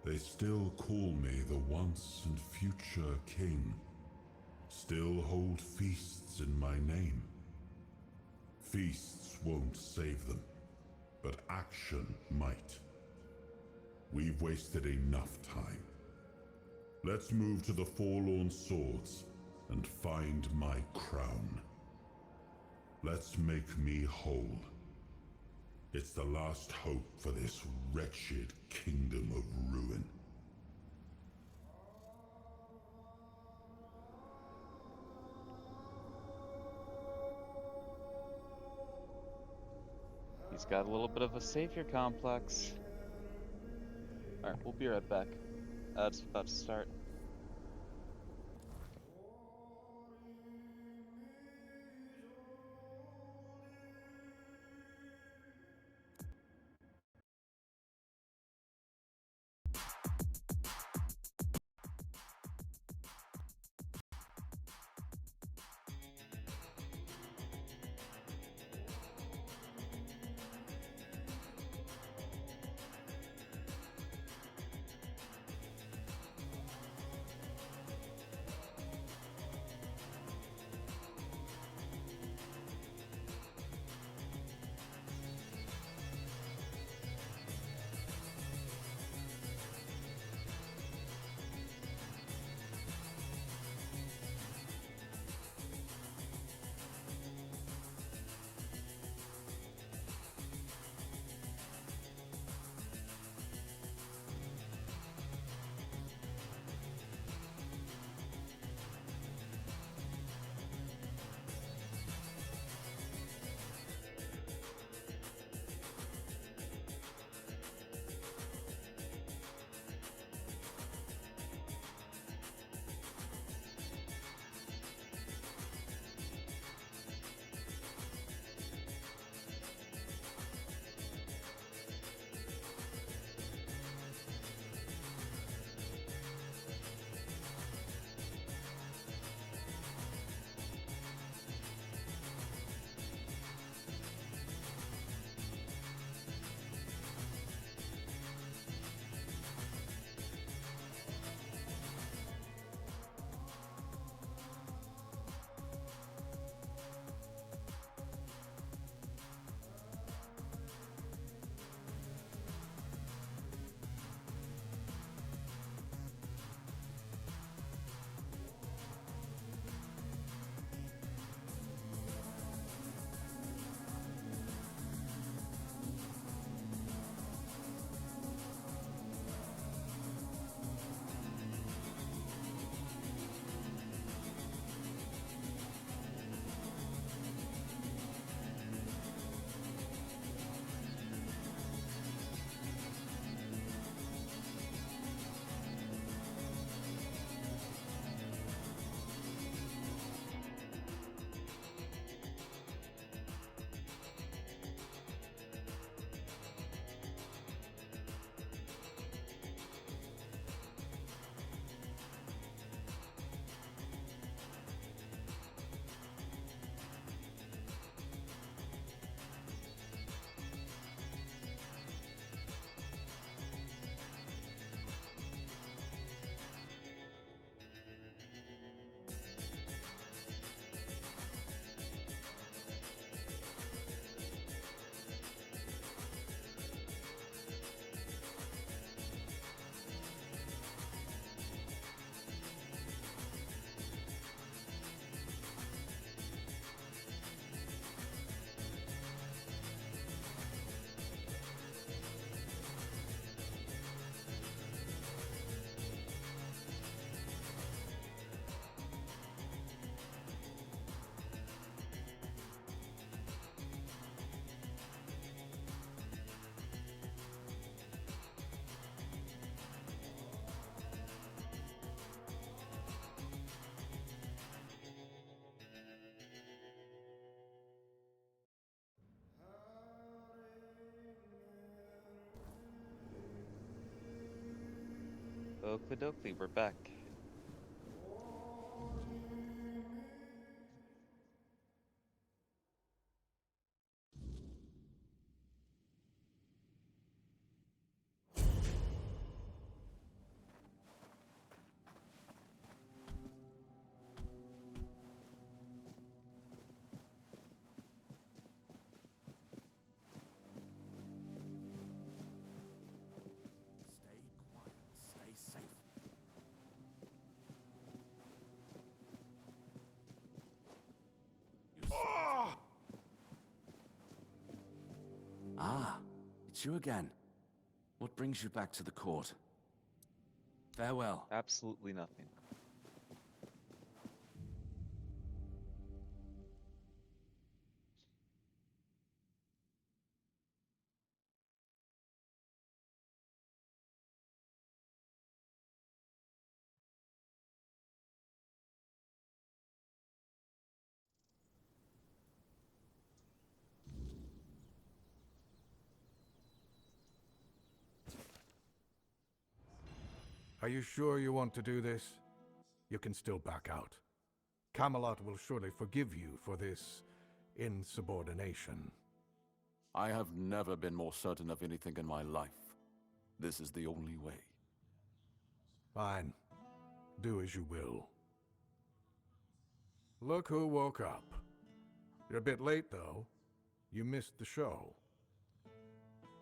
they still call me the once and future king. Still hold feasts in my name. Feasts won't save them, but action might. We've wasted enough time. Let's move to the Forlorn Swords and find my crown. Let's make me whole. It's the last hope for this wretched kingdom of ruin.
He's got a little bit of a savior complex. Alright, we'll be right back. It's about to start. Oakley dokley, we're back.
Ah, it's you again. What brings you back to the court? Farewell.
Absolutely nothing.
Are you sure you want to do this? You can still back out. Camelot will surely forgive you for this insubordination.
I have never been more certain of anything in my life. This is the only way.
Fine. Do as you will. Look who woke up. You're a bit late, though. You missed the show.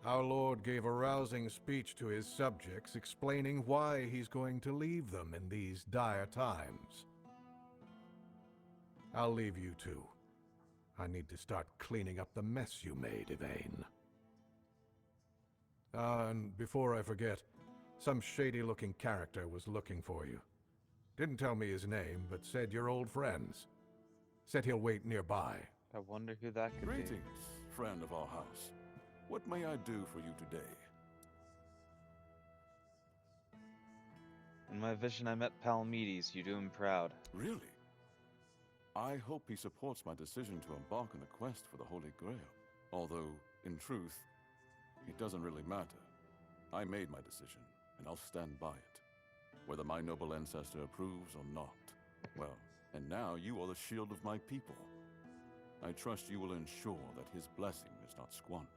Our Lord gave a rousing speech to his subjects explaining why he's going to leave them in these dire times. I'll leave you two. I need to start cleaning up the mess you made, Yvain. And before I forget, some shady-looking character was looking for you. Didn't tell me his name, but said you're old friends. Said he'll wait nearby.
I wonder who that could be.
Greetings, friend of our house. What may I do for you today?
In my vision, I met Palamedes. You do him proud.
Really? I hope he supports my decision to embark on a quest for the Holy Grail. Although, in truth, it doesn't really matter. I made my decision, and I'll stand by it. Whether my noble ancestor approves or not. Well, and now you are the shield of my people. I trust you will ensure that his blessing is not squandered.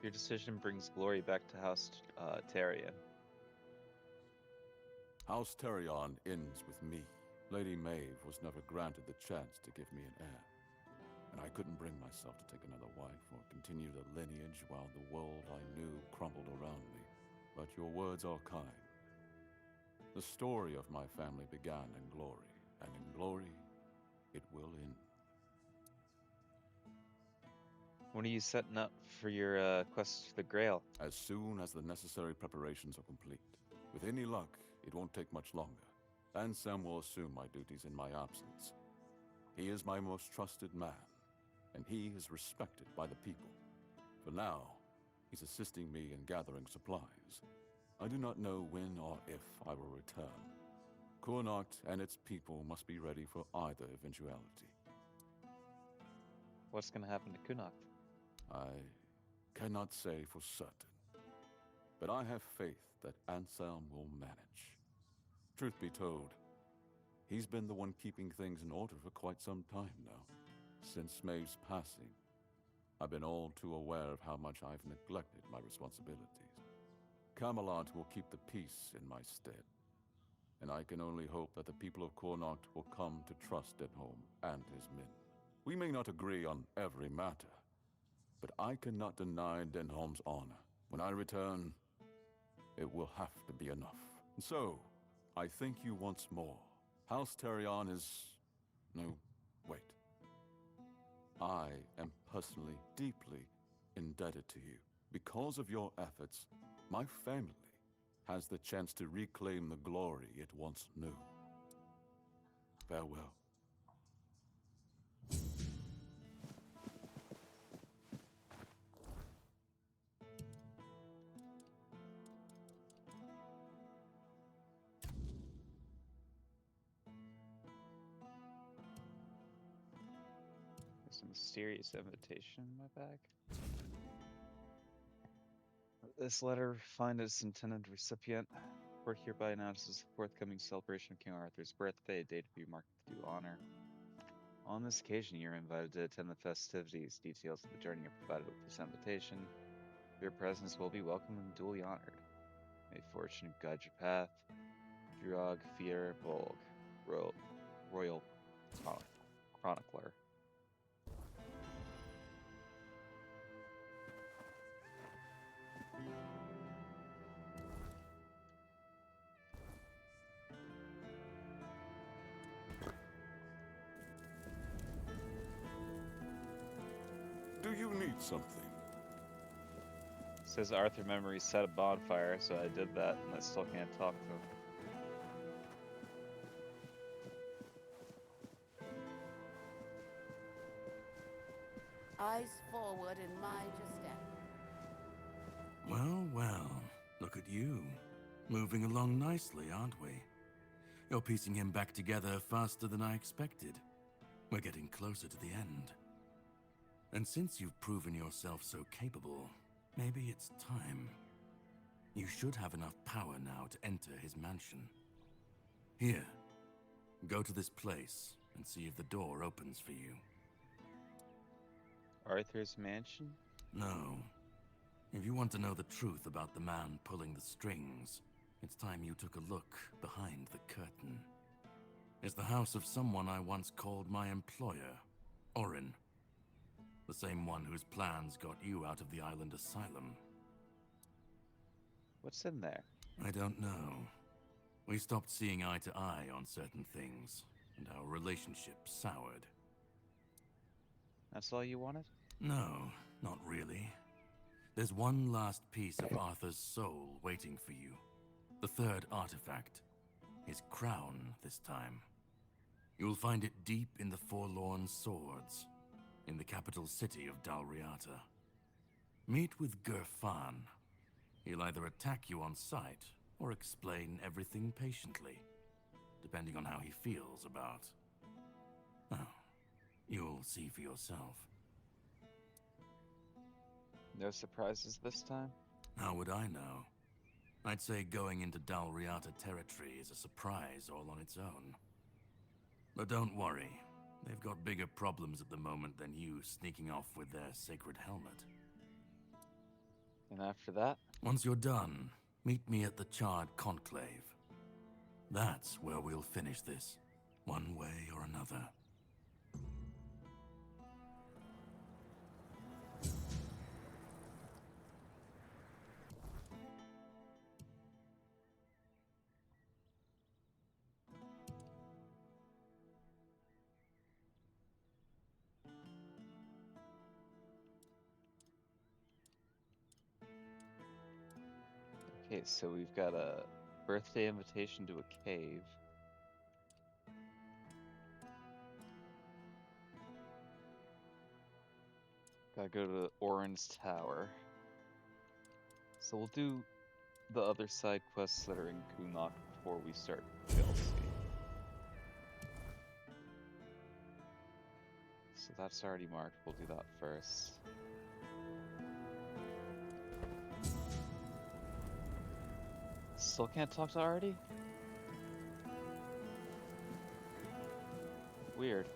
Your decision brings glory back to House Tarion.
House Tarion ends with me. Lady Maeve was never granted the chance to give me an heir. And I couldn't bring myself to take another wife or continue the lineage while the world I knew crumbled around me. But your words are kind. The story of my family began in glory, and in glory, it will end.
When are you setting up for your quest for the Grail?
As soon as the necessary preparations are complete. With any luck, it won't take much longer. Ansem will assume my duties in my absence. He is my most trusted man, and he is respected by the people. For now, he's assisting me in gathering supplies. I do not know when or if I will return. Connacht and its people must be ready for either eventuality.
What's going to happen to Connacht?
I cannot say for certain, but I have faith that Ansem will manage. Truth be told, he's been the one keeping things in order for quite some time now. Since Maeve's passing, I've been all too aware of how much I've neglected my responsibilities. Camelot will keep the peace in my stead, and I can only hope that the people of Connacht will come to trust Denholm and his men. We may not agree on every matter, but I cannot deny Denholm's honor. When I return, it will have to be enough. And so, I thank you once more. House Tarion is... no, wait. I am personally deeply indebted to you. Because of your efforts, my family has the chance to reclaim the glory it once knew. Farewell.
There's a mysterious invitation in my bag. This letter find its intended recipient. Court hereby announces the forthcoming celebration of King Arthur's birthday, day to be marked with due honor. On this occasion, you're invited to attend the festivities. Details of the journey are provided with this invitation. Your presence will be welcome and duly honored. May fortune guide your path. Drog Fier Bolg, Royal Chronicler.
Do you need something?
Says Arthur Memory set a bonfire, so I did that, and I still can't talk to him.
Eyes forward and mind your step.
Well, well, look at you. Moving along nicely, aren't we? You're piecing him back together faster than I expected. We're getting closer to the end. And since you've proven yourself so capable, maybe it's time. You should have enough power now to enter his mansion. Here, go to this place and see if the door opens for you.
Arthur's mansion?
No. If you want to know the truth about the man pulling the strings, it's time you took a look behind the curtain. It's the house of someone I once called my employer, Orin. The same one whose plans got you out of the island asylum.
What's in there?
I don't know. We stopped seeing eye to eye on certain things, and our relationship soured.
That's all you wanted?
No, not really. There's one last piece of Arthur's soul waiting for you. The third artifact. His crown, this time. You'll find it deep in the Forlorn Swords, in the capital city of Dalriata. Meet with Gerfan. He'll either attack you on sight, or explain everything patiently, depending on how he feels about... Oh, you'll see for yourself.
No surprises this time?
How would I know? I'd say going into Dalriata territory is a surprise all on its own. But don't worry, they've got bigger problems at the moment than you sneaking off with their sacred helmet.
And after that?
Once you're done, meet me at the Charred Conclave. That's where we'll finish this, one way or another.
Okay, so we've got a birthday invitation to a cave. Gotta go to Orin's Tower. So we'll do the other side quests that are in Kunok before we start DLC. So that's already marked, we'll do that first. Still can't talk to Artie? Weird.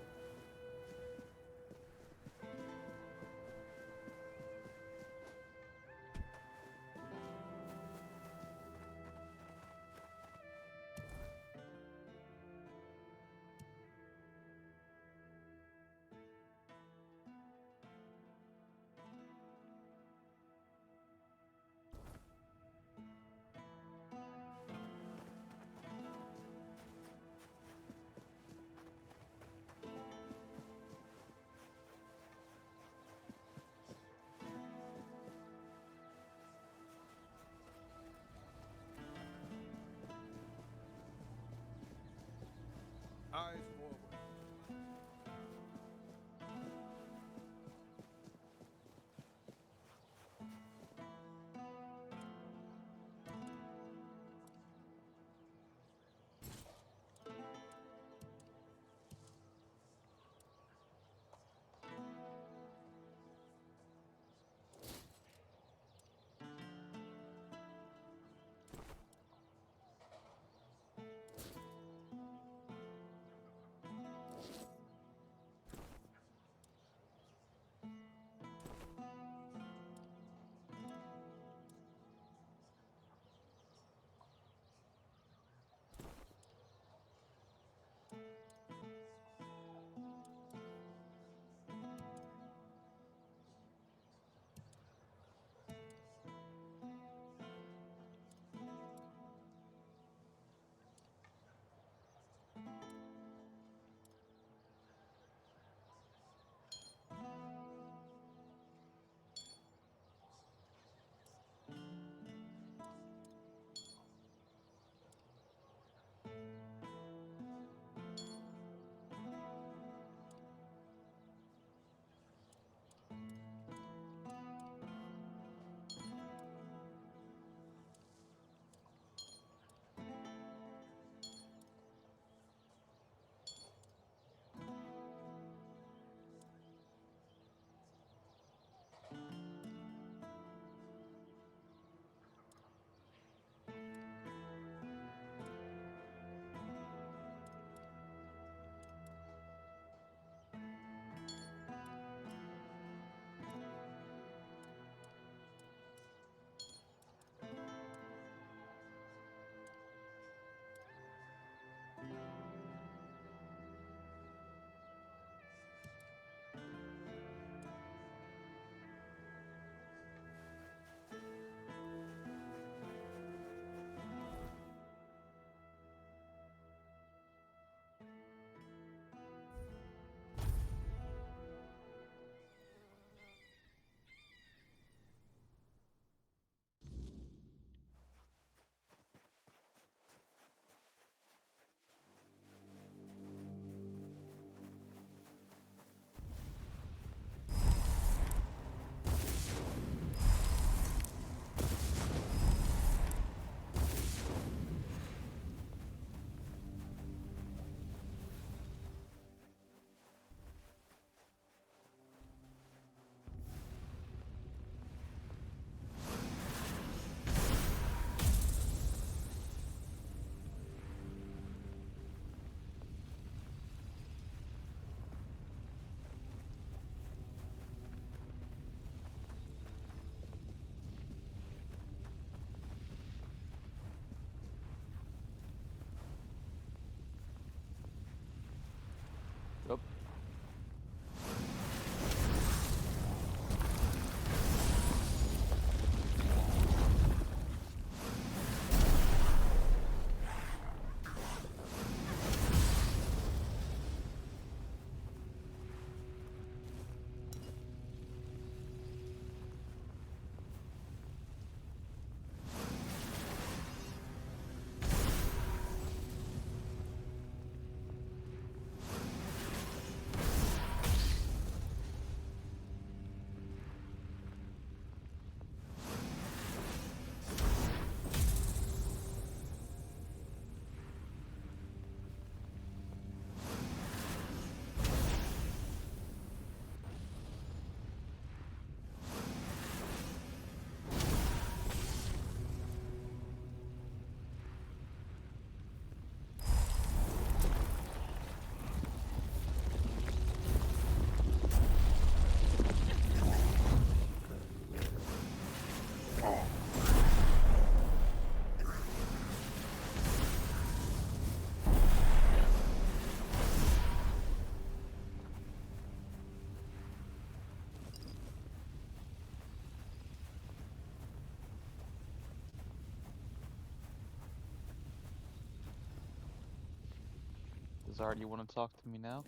Zard, you want to talk to me now?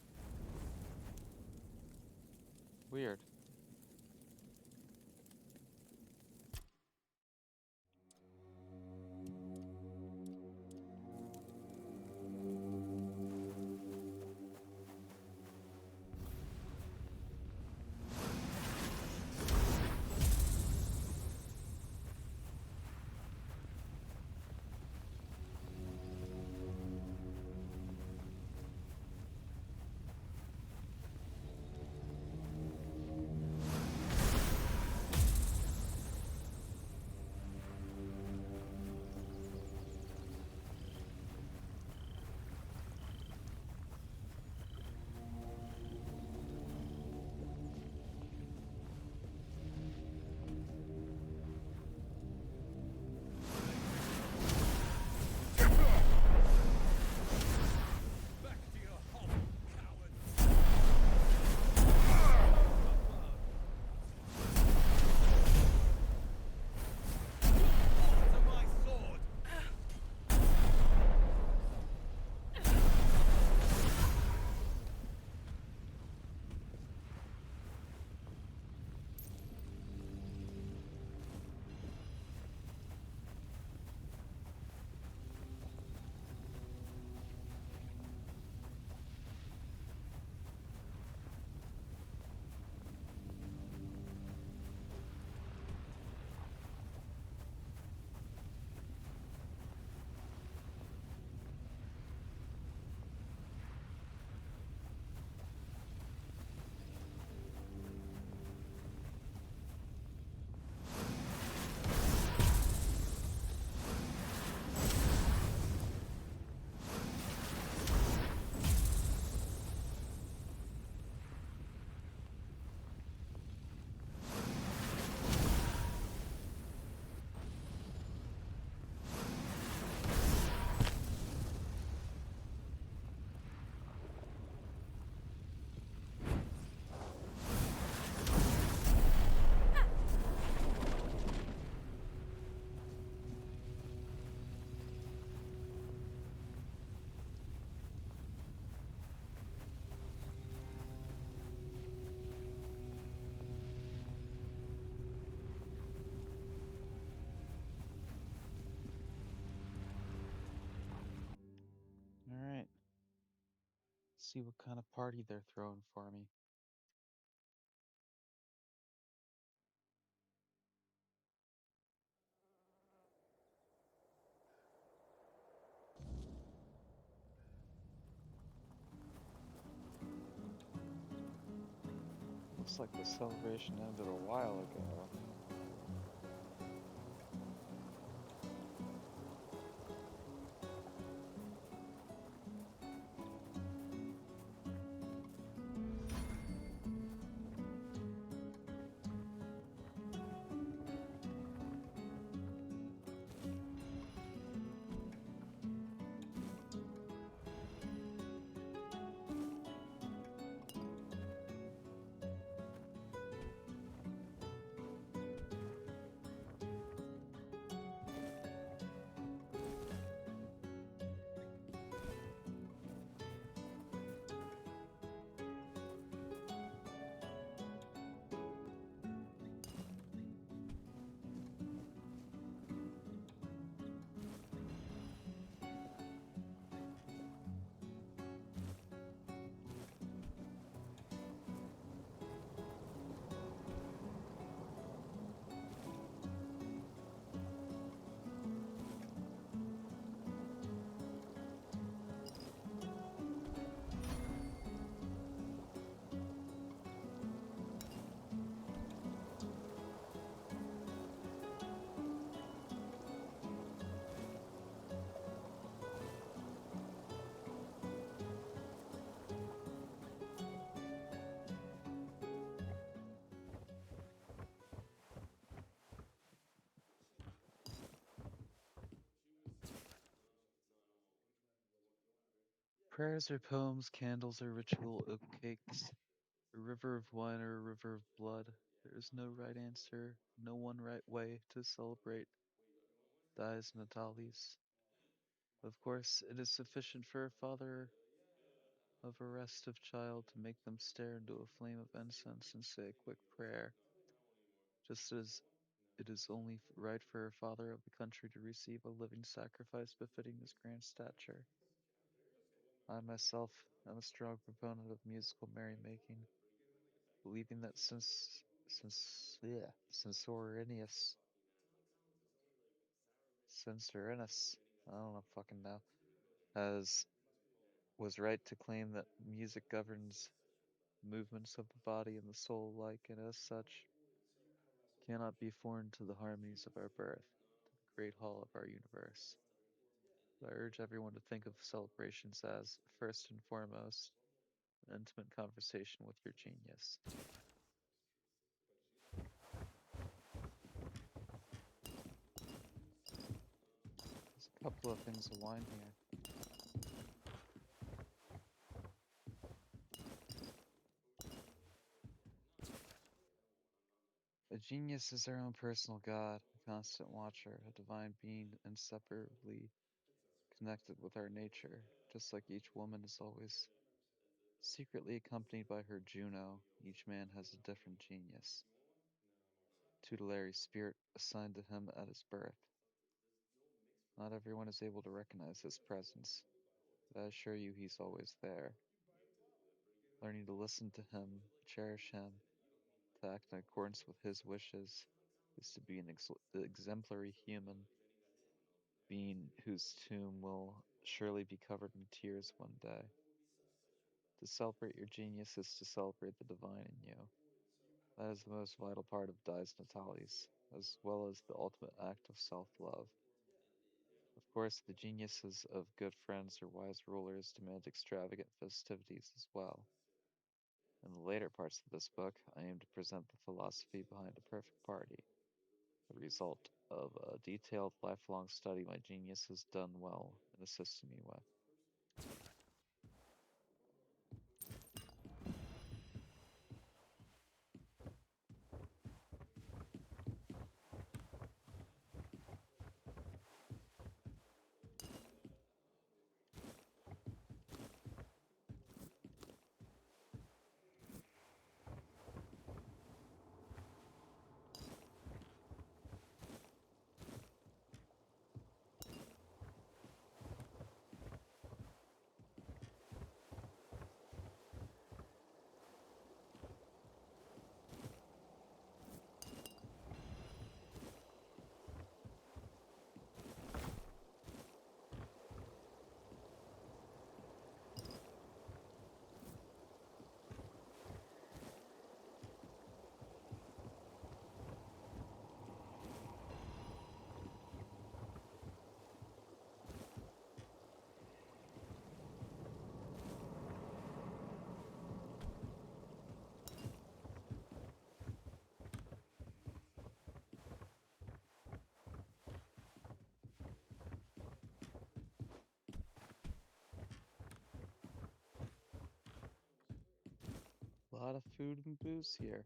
Weird. Alright. See what kind of party they're throwing for me. Looks like the celebration ended a while ago. Prayers are poems, candles are ritual, oat cakes, a river of wine or a river of blood. There is no right answer, no one right way to celebrate dies Natalis. Of course, it is sufficient for a father of a restive child to make them stare into a flame of incense and say a quick prayer, just as it is only right for a father of the country to receive a living sacrifice befitting his grand stature. I myself am a strong proponent of musical merrymaking, believing that Censorinus, I don't know fucking know, has was right to claim that music governs movements of the body and the soul alike, and as such, cannot be foreign to the harmonies of our birth, to the great hall of our universe. But I urge everyone to think of celebrations as, first and foremost, an intimate conversation with your genius. There's a couple of things of wine here. A genius is our own personal god, a constant watcher, a divine being inseparably connected with our nature, just like each woman is always secretly accompanied by her Juno. Each man has a different genius, tutelary spirit assigned to him at his birth. Not everyone is able to recognize his presence, but I assure you he's always there. Learning to listen to him, cherish him, to act in accordance with his wishes, is to be an exemplary human being whose tomb will surely be covered in tears one day. To celebrate your genius is to celebrate the divine in you. That is the most vital part of Dies Natalis, as well as the ultimate act of self-love. Of course, the geniuses of good friends or wise rulers demand extravagant festivities as well. In the later parts of this book, I aim to present the philosophy behind a perfect party, the result of a detailed, lifelong study my genius has done well in assisting me with. A lot of food and booze here.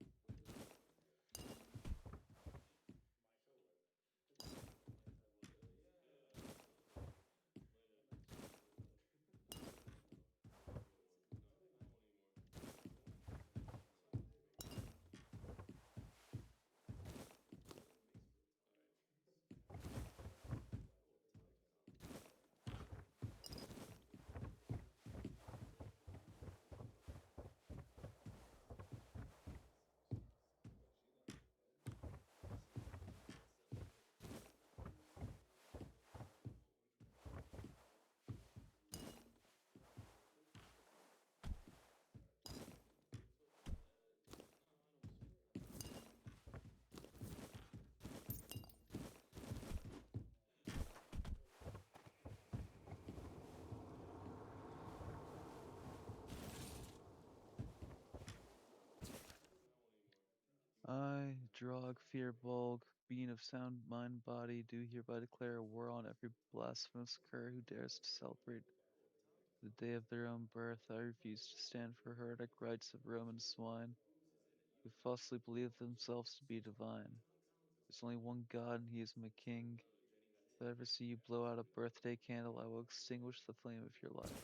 I, Drog Fearbolg, being of sound mind body, do hereby declare war on every blasphemous cur who dares to celebrate the day of their own birth. I refuse to stand for heretic rites of Roman swine, who falsely believe themselves to be divine. There's only one God, and he is my king. If I ever see you blow out a birthday candle, I will extinguish the flame of your life.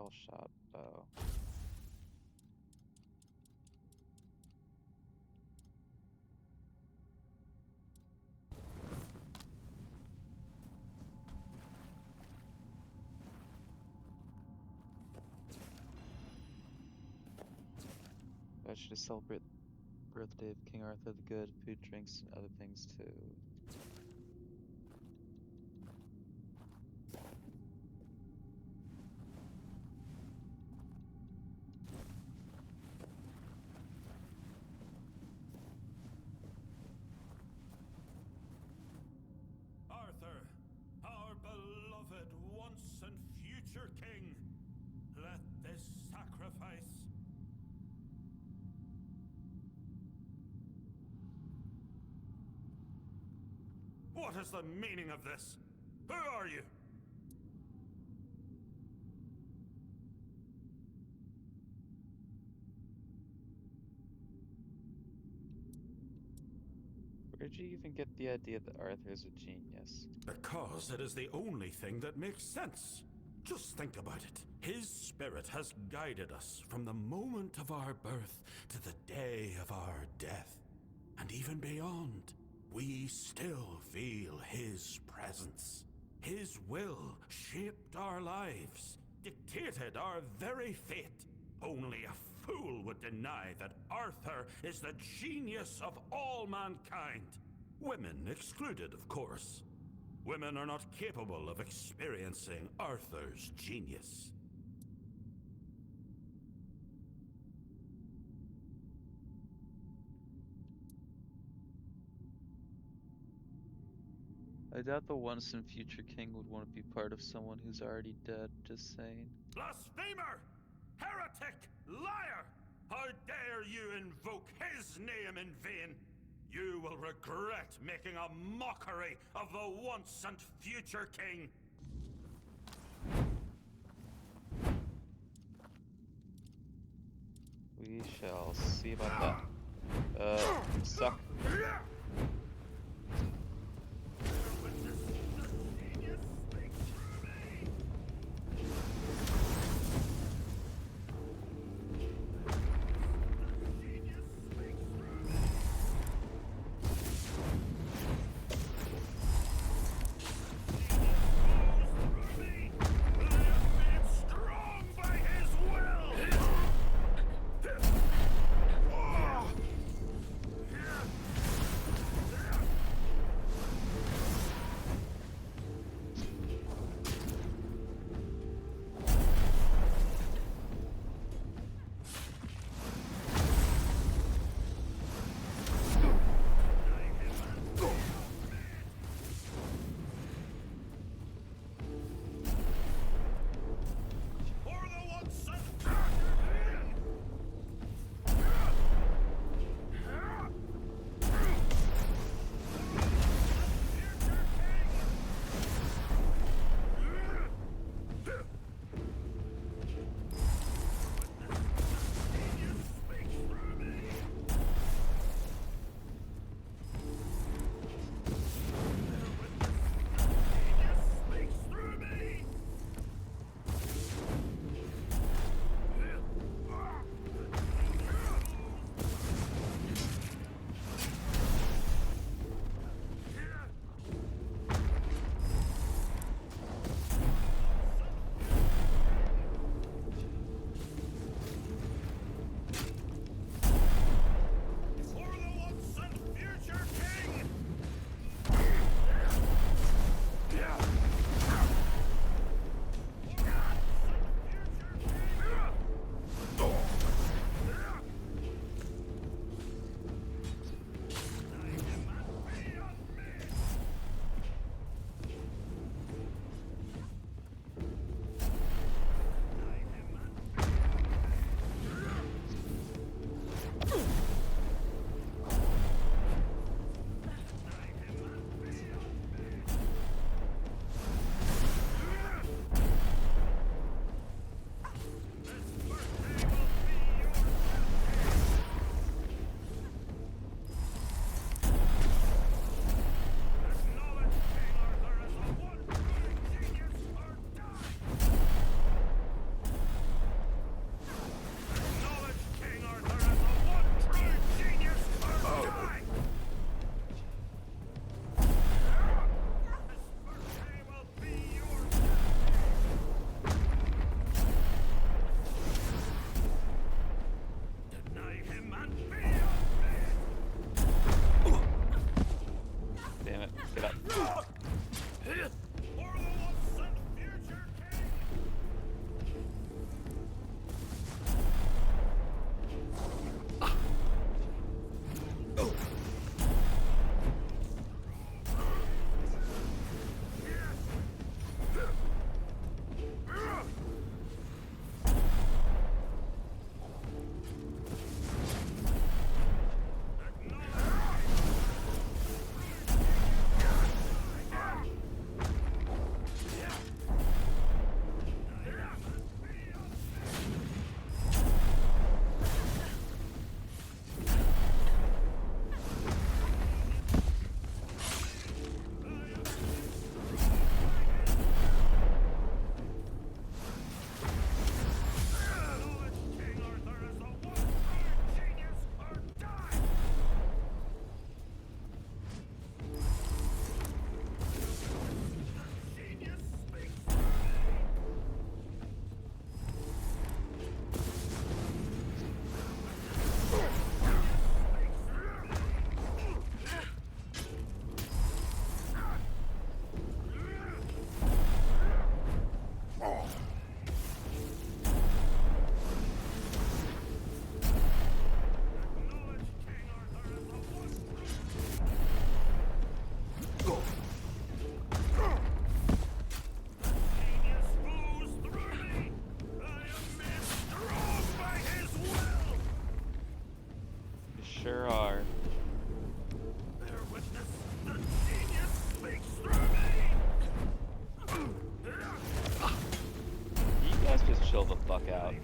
barrel shot bow. I should celebrate the birthday of King Arthur the Good, food, drinks, and other things too.
Arthur, our beloved once and future king, let this sacrifice. What is the meaning of this? Who are you?
Where'd you even get the idea that Arthur is a genius?
Because it is the only thing that makes sense. Just think about it. His spirit has guided us from the moment of our birth to the day of our death. And even beyond, we still feel his presence. His will shaped our lives, dictated our very fate. Only a fool would deny that Arthur is the genius of all mankind. Women excluded, of course. Women are not capable of experiencing Arthur's genius.
I doubt the once and future king would want to be part of someone who's already dead, just saying.
Blasphemer! Heretic! Liar! How dare you invoke his name in vain? You will regret making a mockery of the once and future king.
We shall see about that. Suck. sure are.
Bear witness, the genius speaks through me!
You guys just chill the fuck out.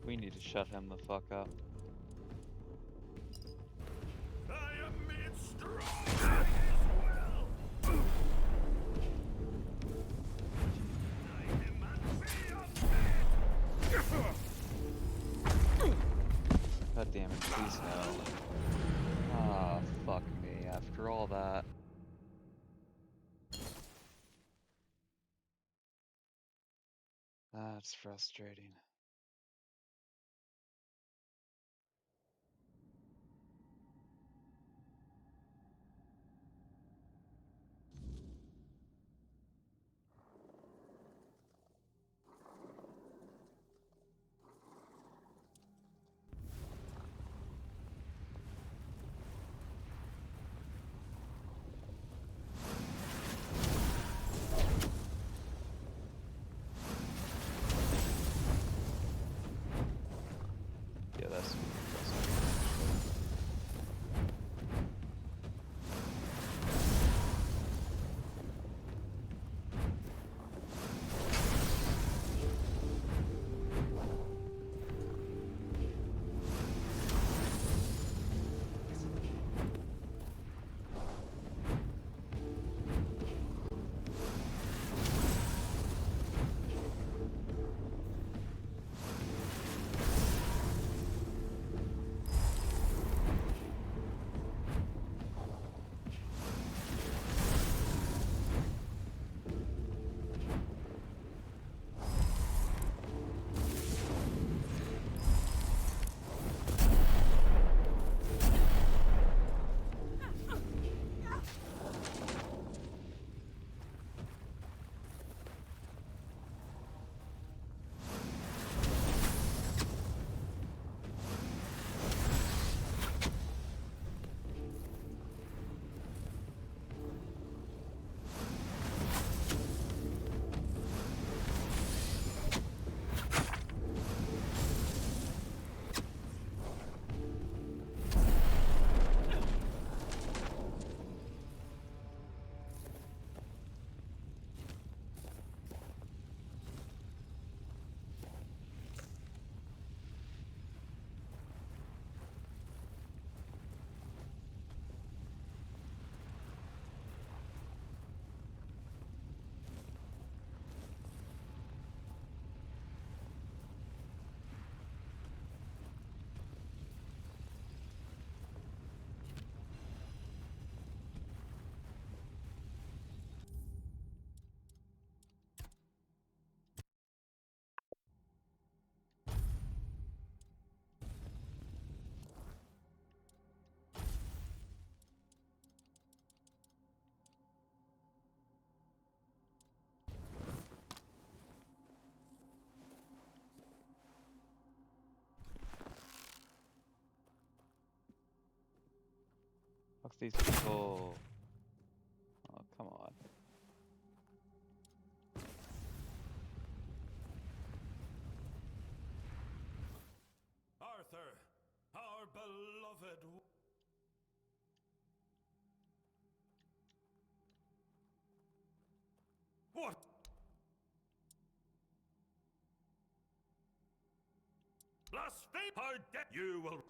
We need to shut him the fuck up.
I am made strong as well!
God damn it, please no. Ah, fuck me, after all that. That's frustrating. Fuck these people. Oh, come on.
Arthur, our beloved. What? Blaspheme! How dare you will.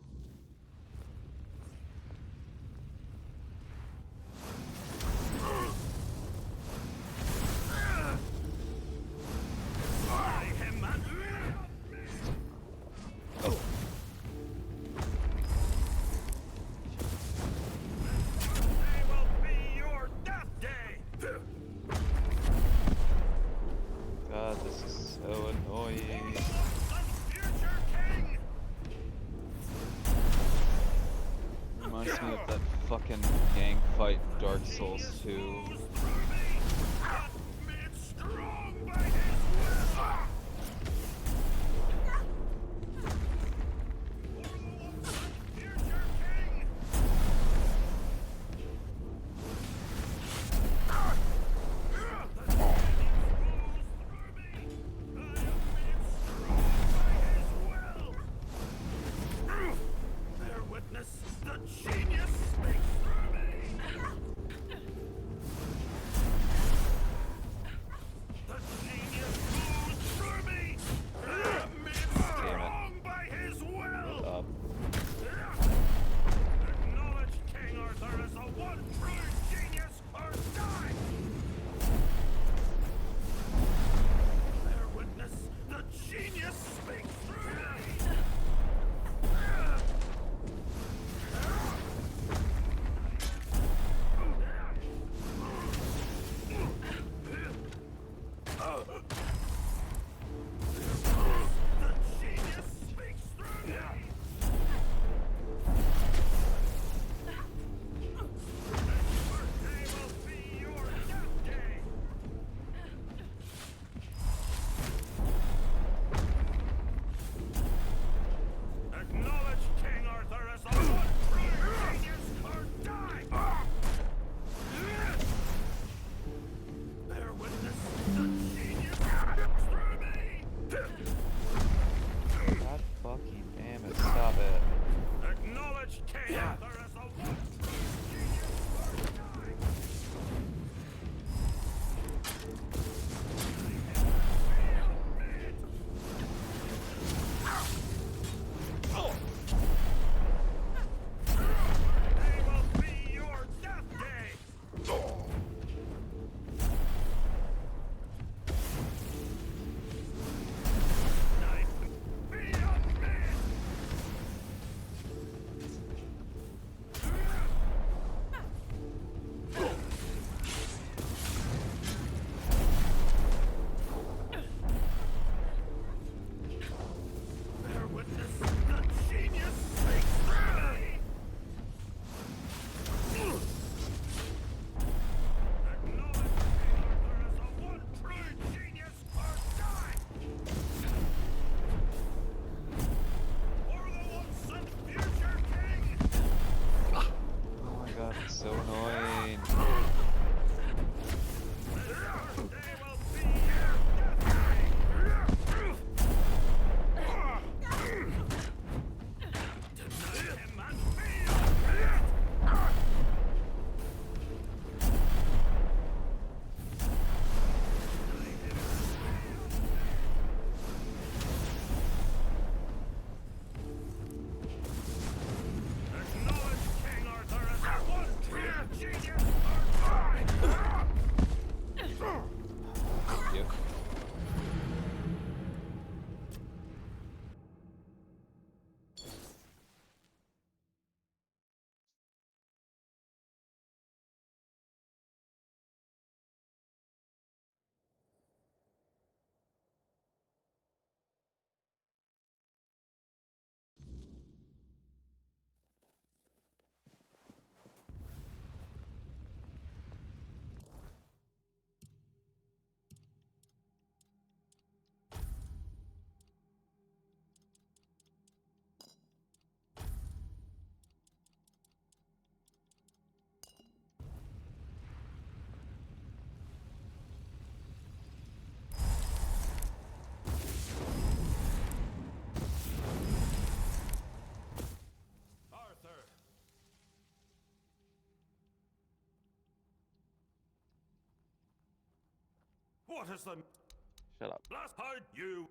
God, this is so annoying. Reminds me of that fucking gang fight in Dark Souls 2.
What is the...
Shut up.
Last part, you...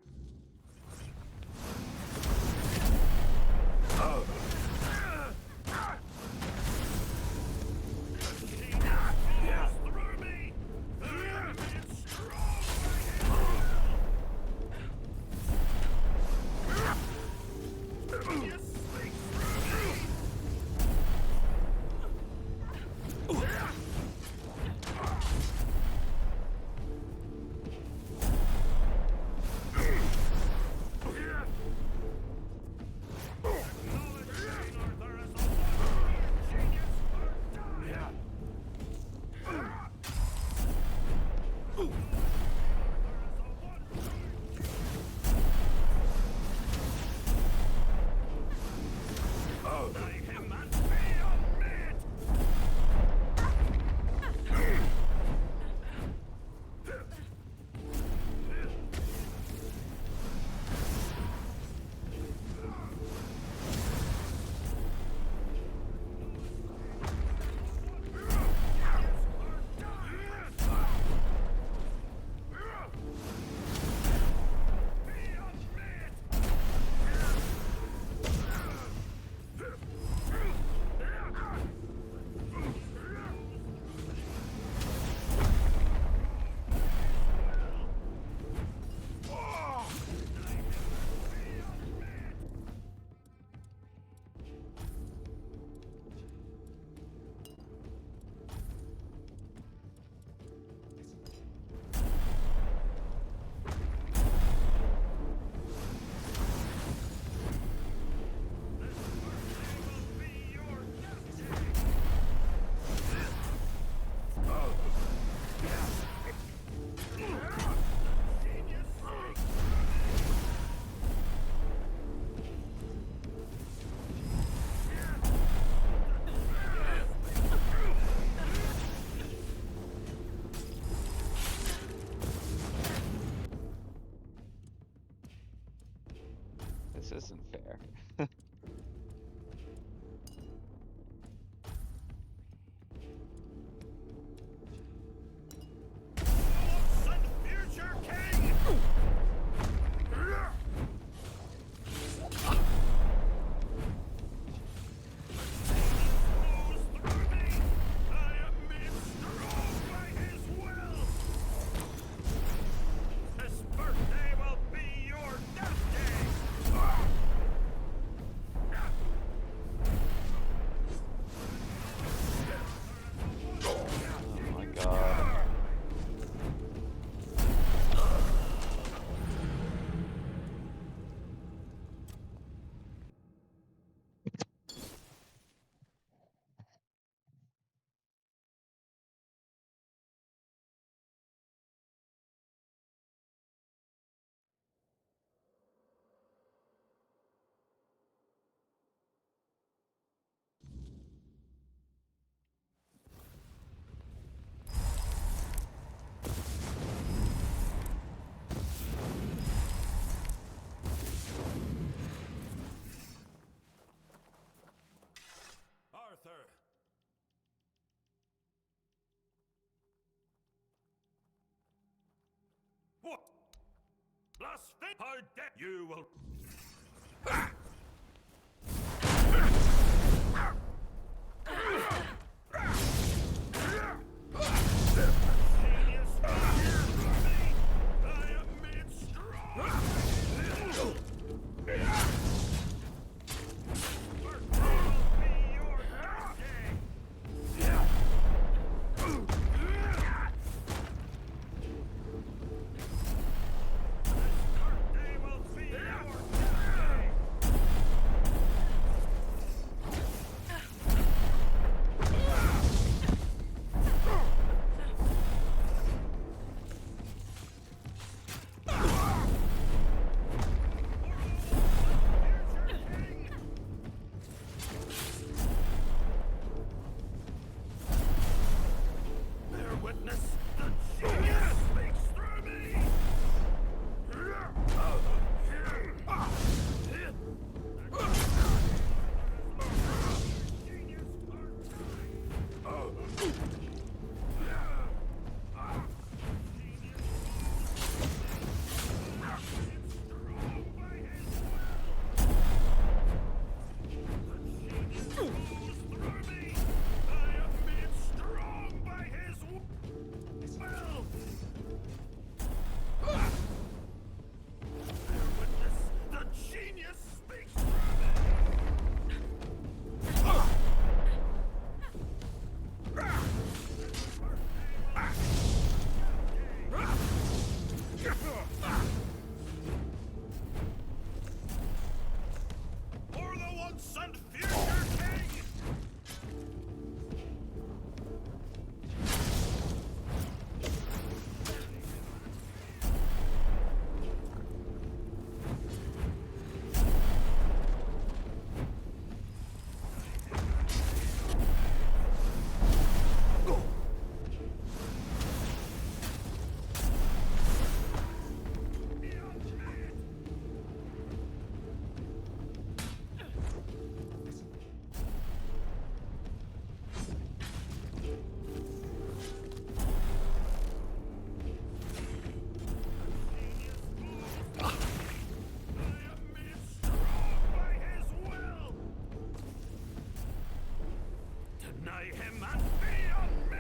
This isn't fair.
Future king!
Oh my god.
Arthur! What? Blasphemy! How dare you will... Mayhem and beyond me!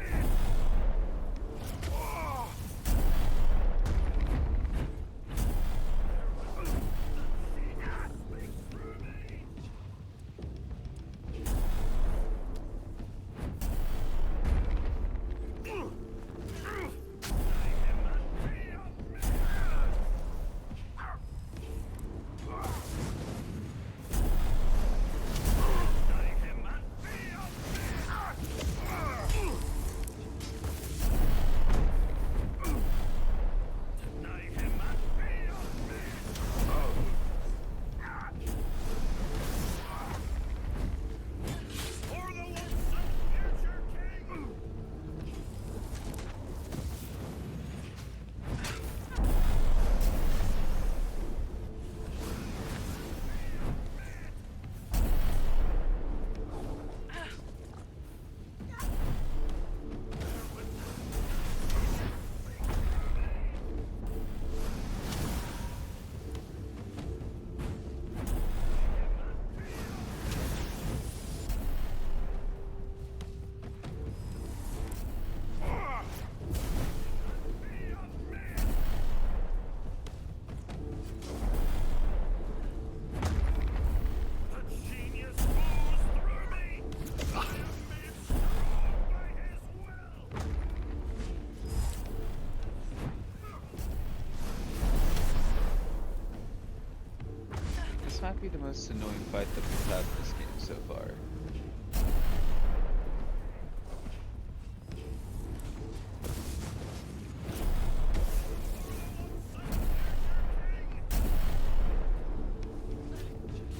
This might be the most annoying fight that we've had in this game so far.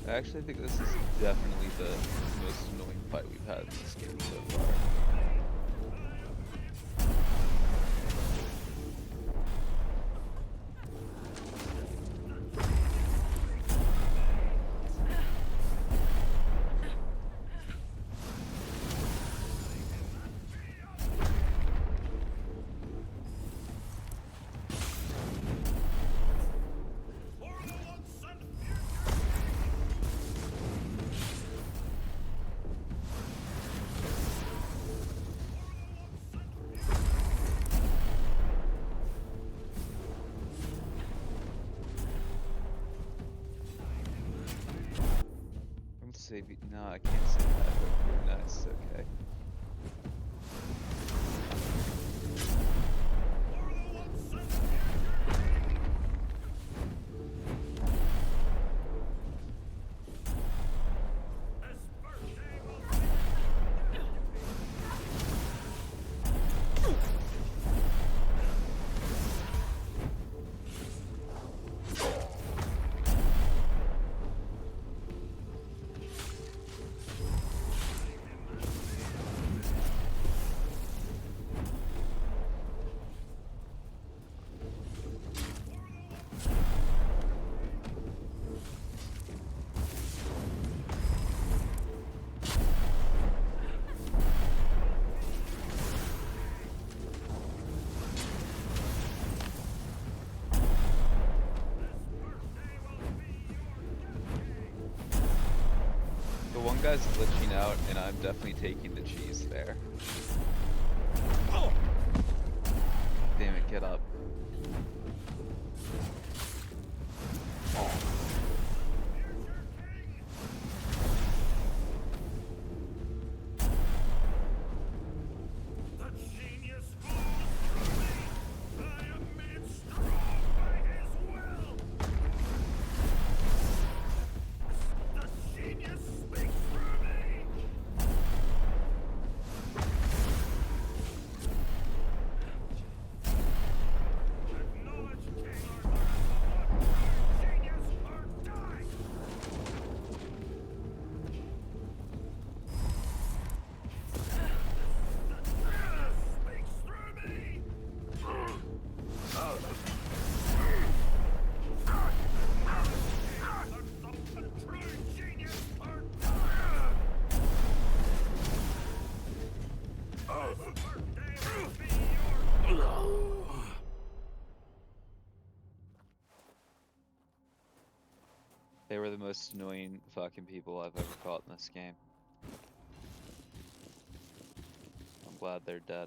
I actually think this is definitely the most annoying fight we've had in this game so far. Save you. No, I can't say that, but you're nice, okay. One guy's glitching out, and I'm definitely taking the cheese there. God damn it, get up. They were the most annoying fucking people I've ever fought in this game. glad they're dead.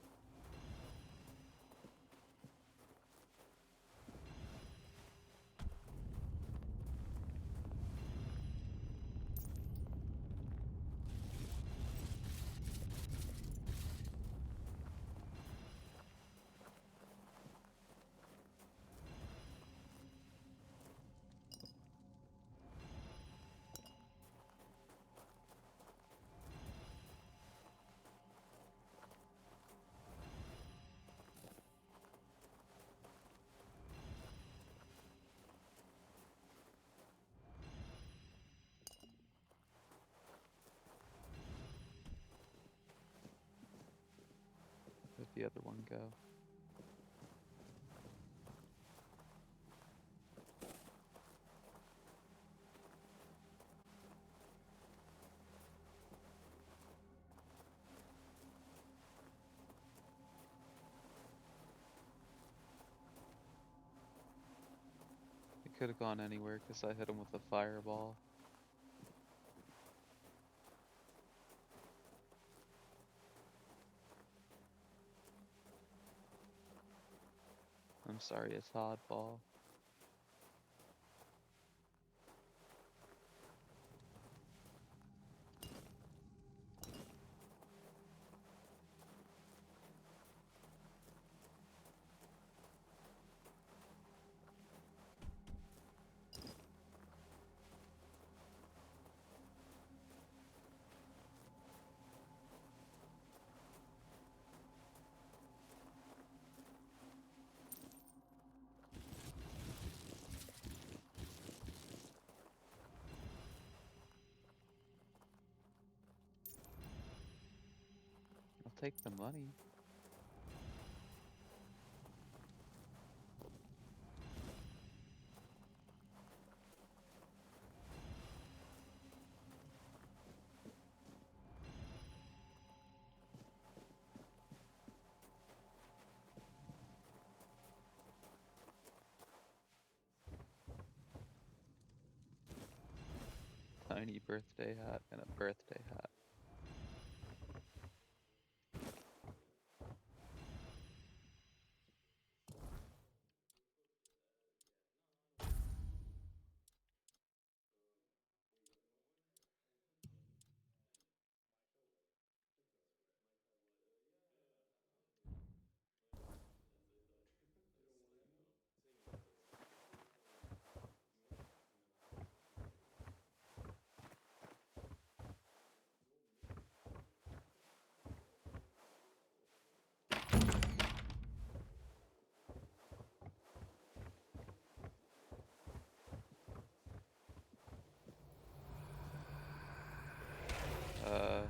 Where'd the other one go? It could have gone anywhere because I hit him with a fireball. I'm sorry, it's oddball. I'll take the money. Tiny birthday hat and a birthday hat. Uh,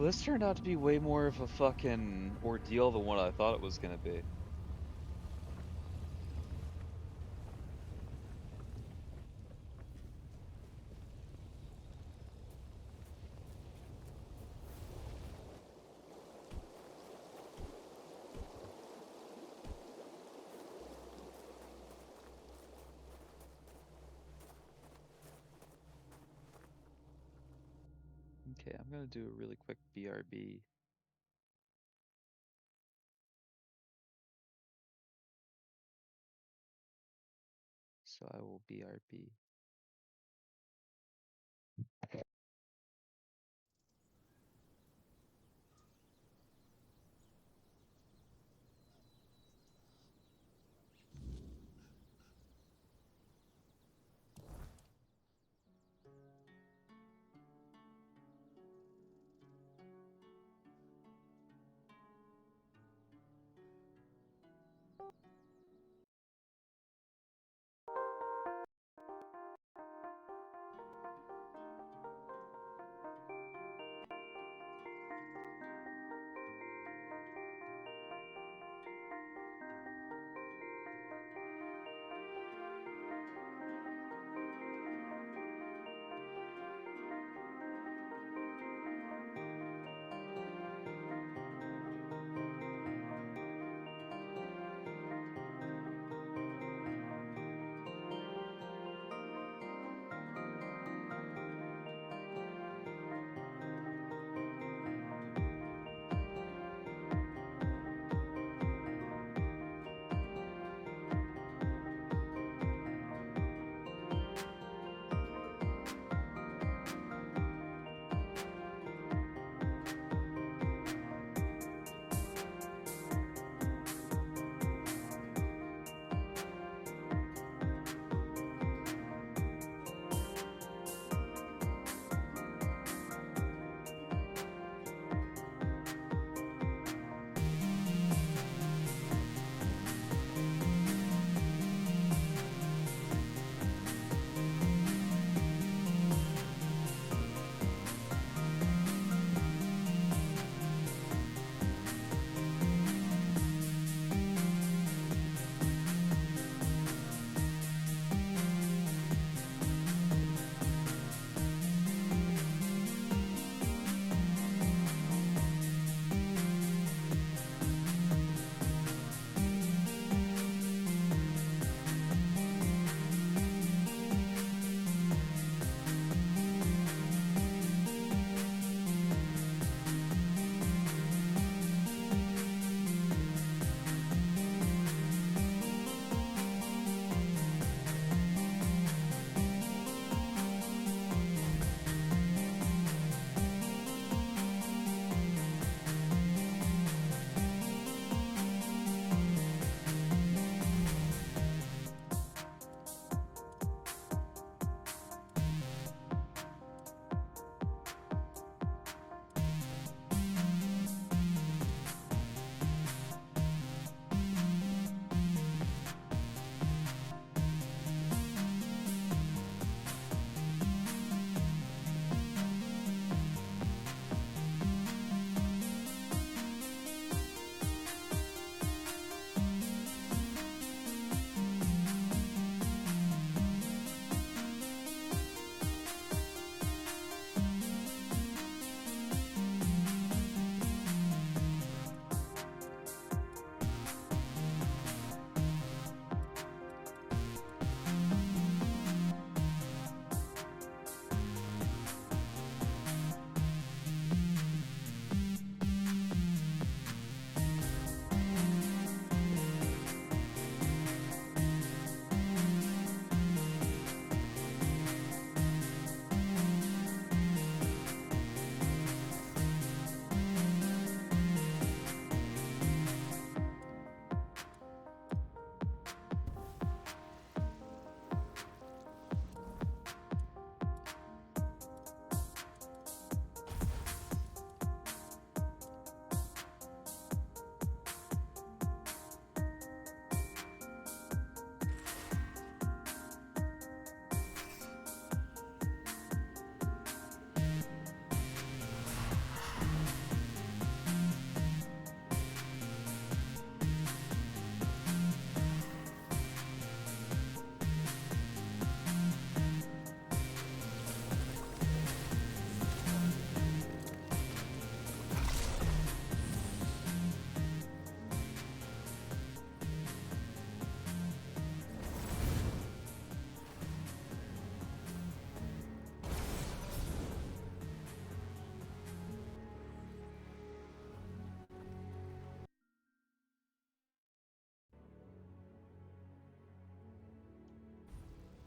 well, this turned out to be way more of a fucking ordeal than what I thought it was gonna be. Okay, I'm gonna do a really quick BRB. So I will BRB.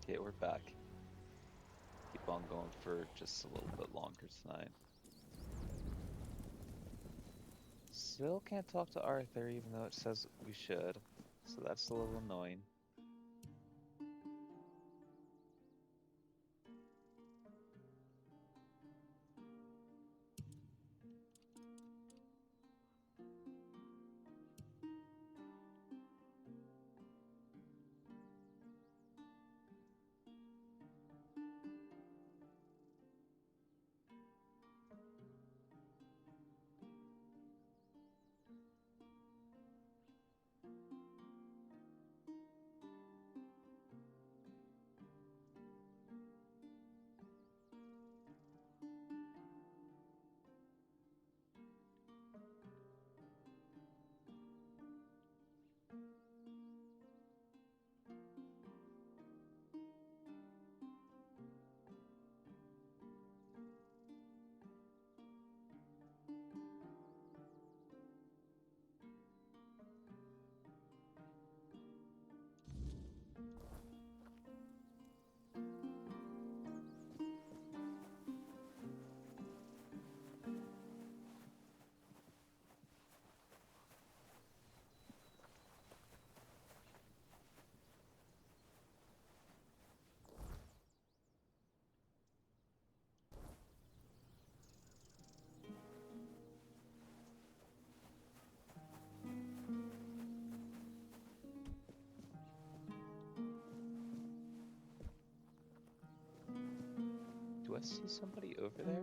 Okay, we're back. Keep on going for just a little bit longer tonight. Still can't talk to Arthur even though it says we should, so that's a little annoying. Do I see somebody over there?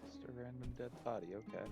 Just a random dead body, okay.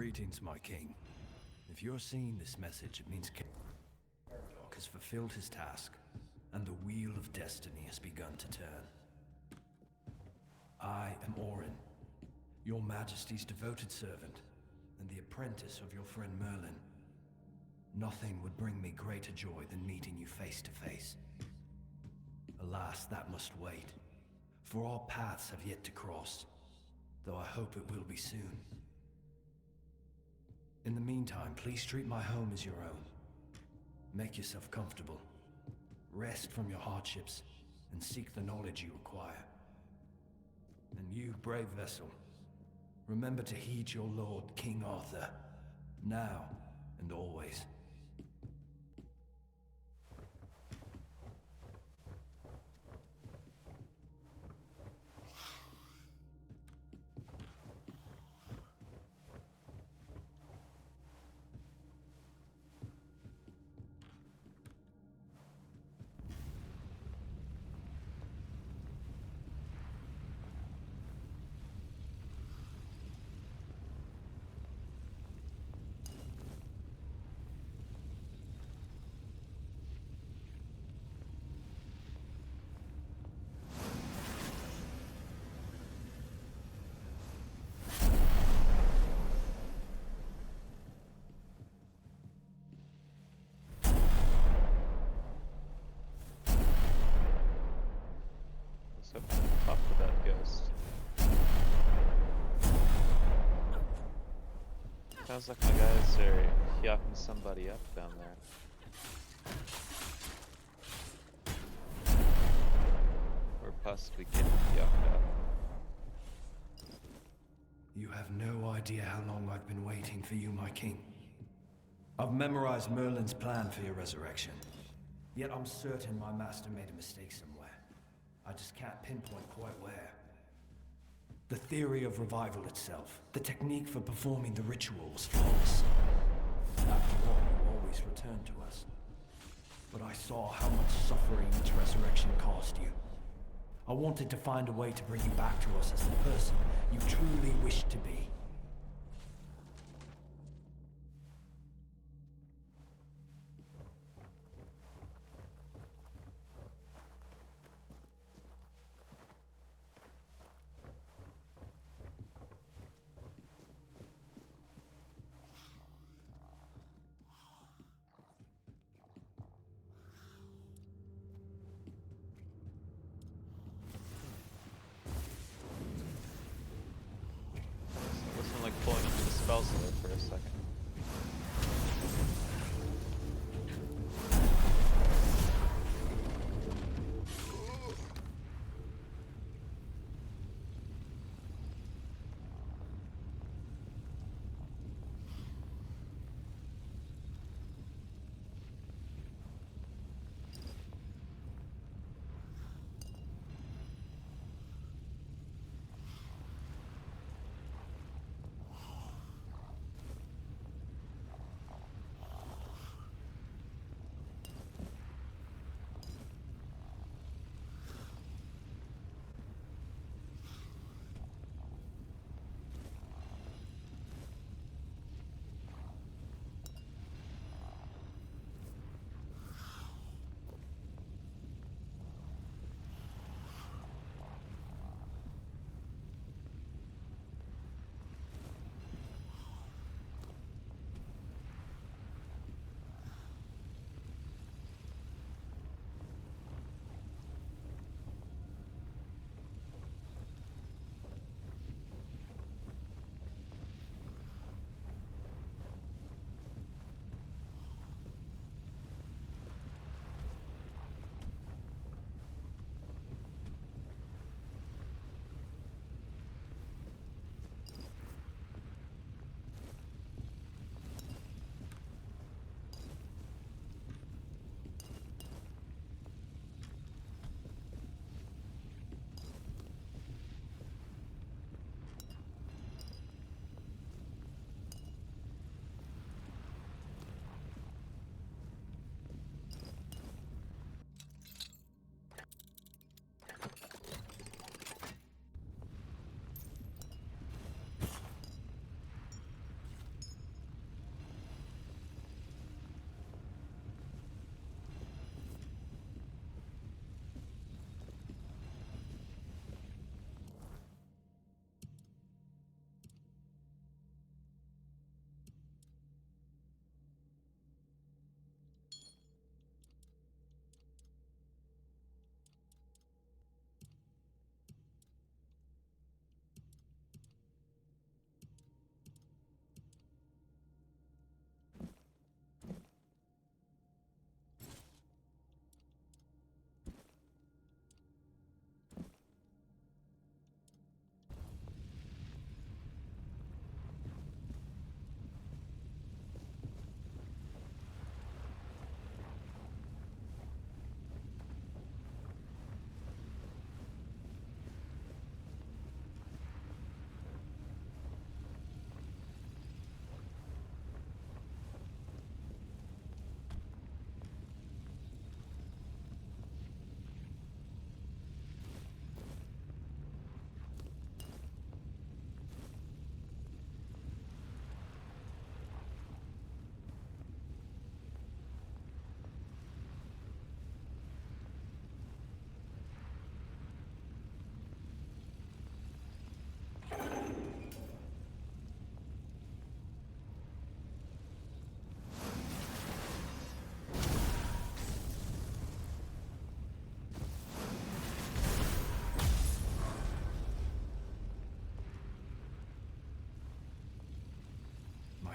Greetings, my king. If you're seeing this message, it means King has fulfilled his task, and the wheel of destiny has begun to turn. I am Orin, your majesty's devoted servant, and the apprentice of your friend Merlin. Nothing would bring me greater joy than meeting you face to face. Alas, that must wait, for our paths have yet to cross, though I hope it will be soon. In the meantime, please treat my home as your own. Make yourself comfortable. Rest from your hardships, and seek the knowledge you require. And you, brave vessel, remember to heed your lord, King Arthur, now and always.
So talk to that ghost. Sounds like my guys are yucking somebody up down there. Or possibly getting yucked up.
You have no idea how long I've been waiting for you, my king. I've memorized Merlin's plan for your resurrection. Yet I'm certain my master made a mistake somewhere. I just can't pinpoint quite where. The theory of revival itself, the technique for performing the ritual was flawless. After all, you always return to us. But I saw how much suffering its resurrection cost you. I wanted to find a way to bring you back to us as the person you truly wished to be.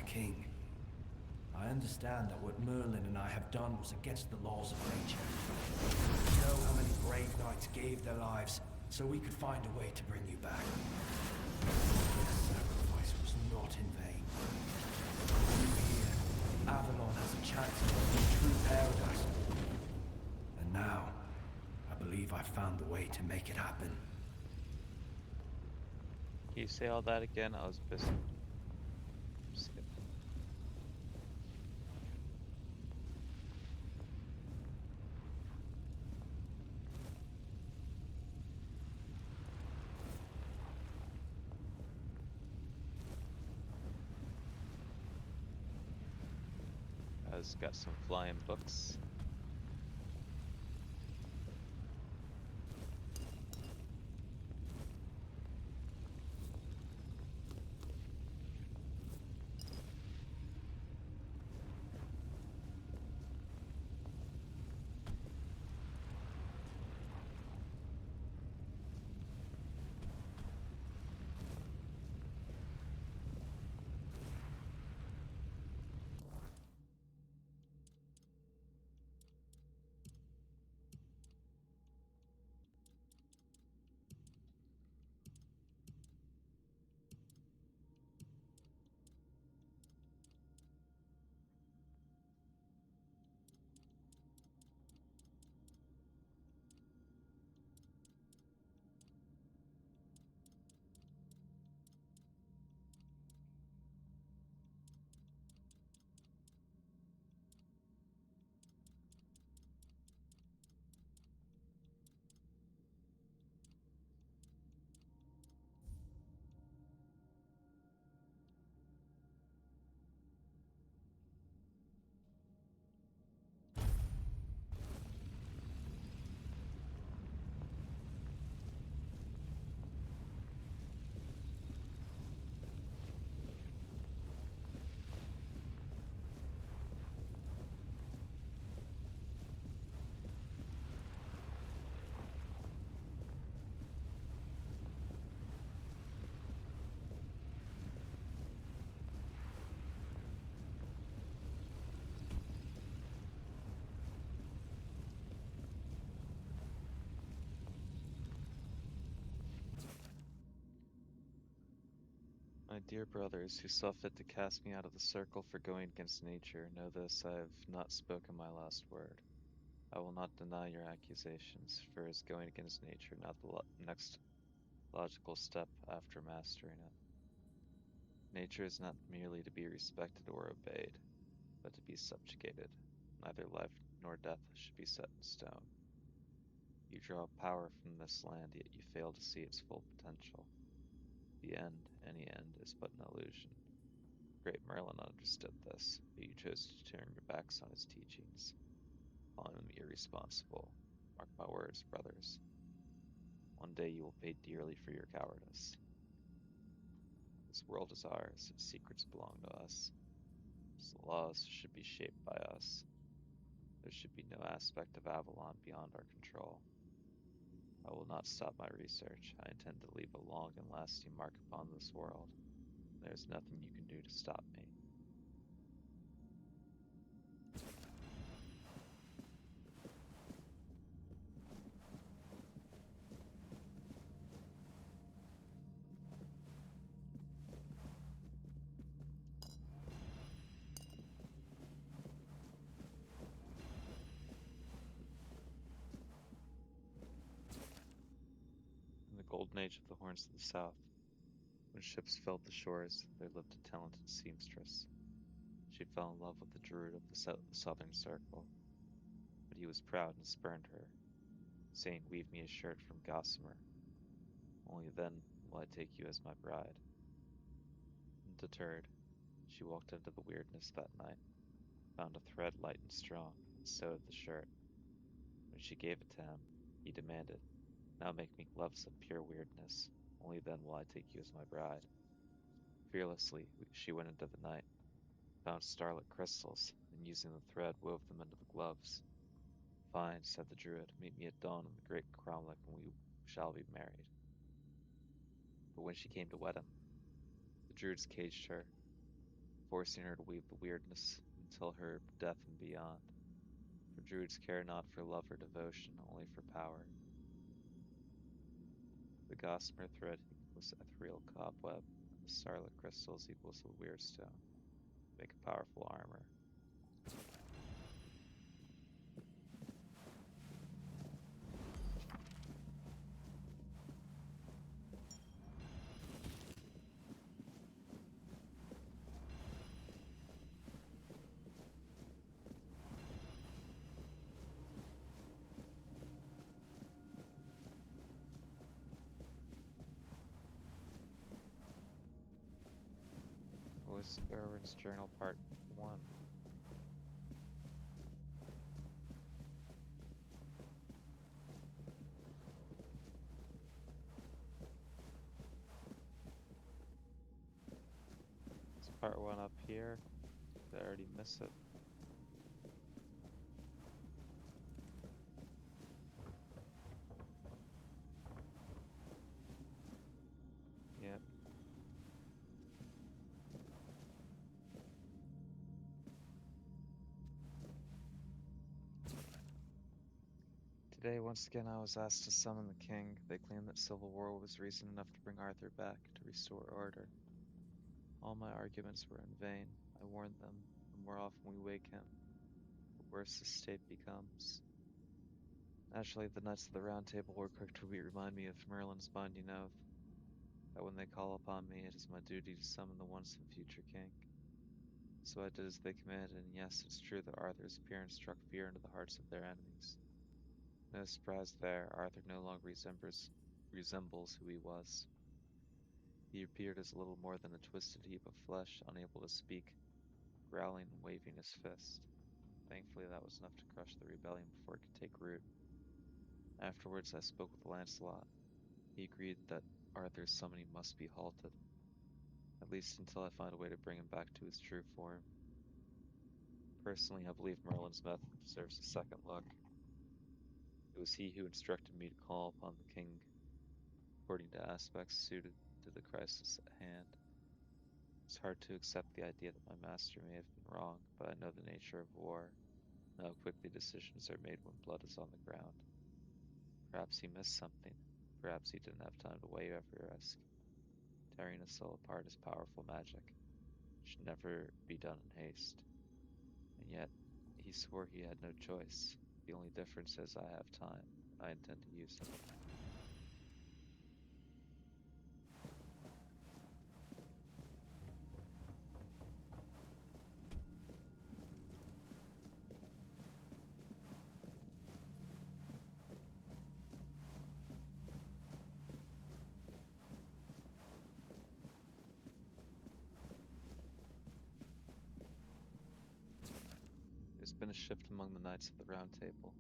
king. I understand that what Merlin and I have done was against the laws of nature. You know how many brave knights gave their lives so we could find a way to bring you back. This sacrifice was not in vain. You here, Avalon has a chance of a true paradise. And now, I believe I've found the way to make it happen.
Can you say all that again? I was busy. Just kidding. Has got some flying books. My dear brothers, who saw fit to cast me out of the circle for going against nature, know this, I have not spoken my last word. I will not deny your accusations, for is going against nature not the next logical step after mastering it? Nature is not merely to be respected or obeyed, but to be subjugated. Neither life nor death should be set in stone. You draw power from this land, yet you fail to see its full potential. The end, any end, is but an illusion. Great Merlin understood this, but you chose to turn your backs on his teachings, calling them irresponsible. Mark my words, brothers. One day you will pay dearly for your cowardice. This world is ours, its secrets belong to us. Its laws should be shaped by us. There should be no aspect of Avalon beyond our control. I will not stop my research. I intend to leave a long and lasting mark upon this world. There is nothing you can do to stop me. In the golden age of the Horns of the South, when ships filled the shores, there lived a talented seamstress. She fell in love with the druid of the southern circle, but he was proud and spurned her, saying, "Weave me a shirt from gossamer. Only then will I take you as my bride." Undeterred, she walked into the weirdness that night, found a thread light and strong, and sewed the shirt. When she gave it to him, he demanded, "Now make me gloves of pure weirdness. Only then will I take you as my bride." Fearlessly, she went into the night, found starlit crystals, and using the thread wove them into the gloves. "Fine," said the druid, "meet me at dawn in the great cromlech and we shall be married." But when she came to wed him, the druids caged her forcing her to weave the weirdness until her death and beyond. For druids care not for love or devotion, only for power. The gossamer thread equals ethereal cobweb, and the starlit crystals equals the weird stone. Make a powerful armor. Was Erwin's Journal Part 1. Is Part 1 up here? Did I already miss it? Yep. Today, once again, I was asked to summon the king. They claimed that civil war was reason enough to bring Arthur back, to restore order. All my arguments were in vain. I warned them, the more often we wake him, the worse his state becomes. Naturally, the Knights of the Round Table were quick to remind me of Merlin's binding oath, that when they call upon me, it is my duty to summon the once and future king. So I did as they commanded, and yes, it's true that Arthur's appearance struck fear into the hearts of their enemies. No surprise there, Arthur no longer resembles who he was. He appeared as little more than a twisted heap of flesh, unable to speak, growling and waving his fist. Thankfully, that was enough to crush the rebellion before it could take root. Afterwards, I spoke with Lancelot. He agreed that Arthur's summoning must be halted, at least until I find a way to bring him back to his true form. Personally, I believe Merlin's method deserves a second look. It was he who instructed me to call upon the king according to aspects suited to the crisis at hand. It's hard to accept the idea that my master may have been wrong, but I know the nature of war, and how quickly decisions are made when blood is on the ground. Perhaps he missed something. Perhaps he didn't have time to weigh every risk. Tearing a soul apart is powerful magic. It should never be done in haste. And yet, he swore he had no choice. The only difference is I have time, and I intend to use it. There's been a shift among the Knights of the Round Table.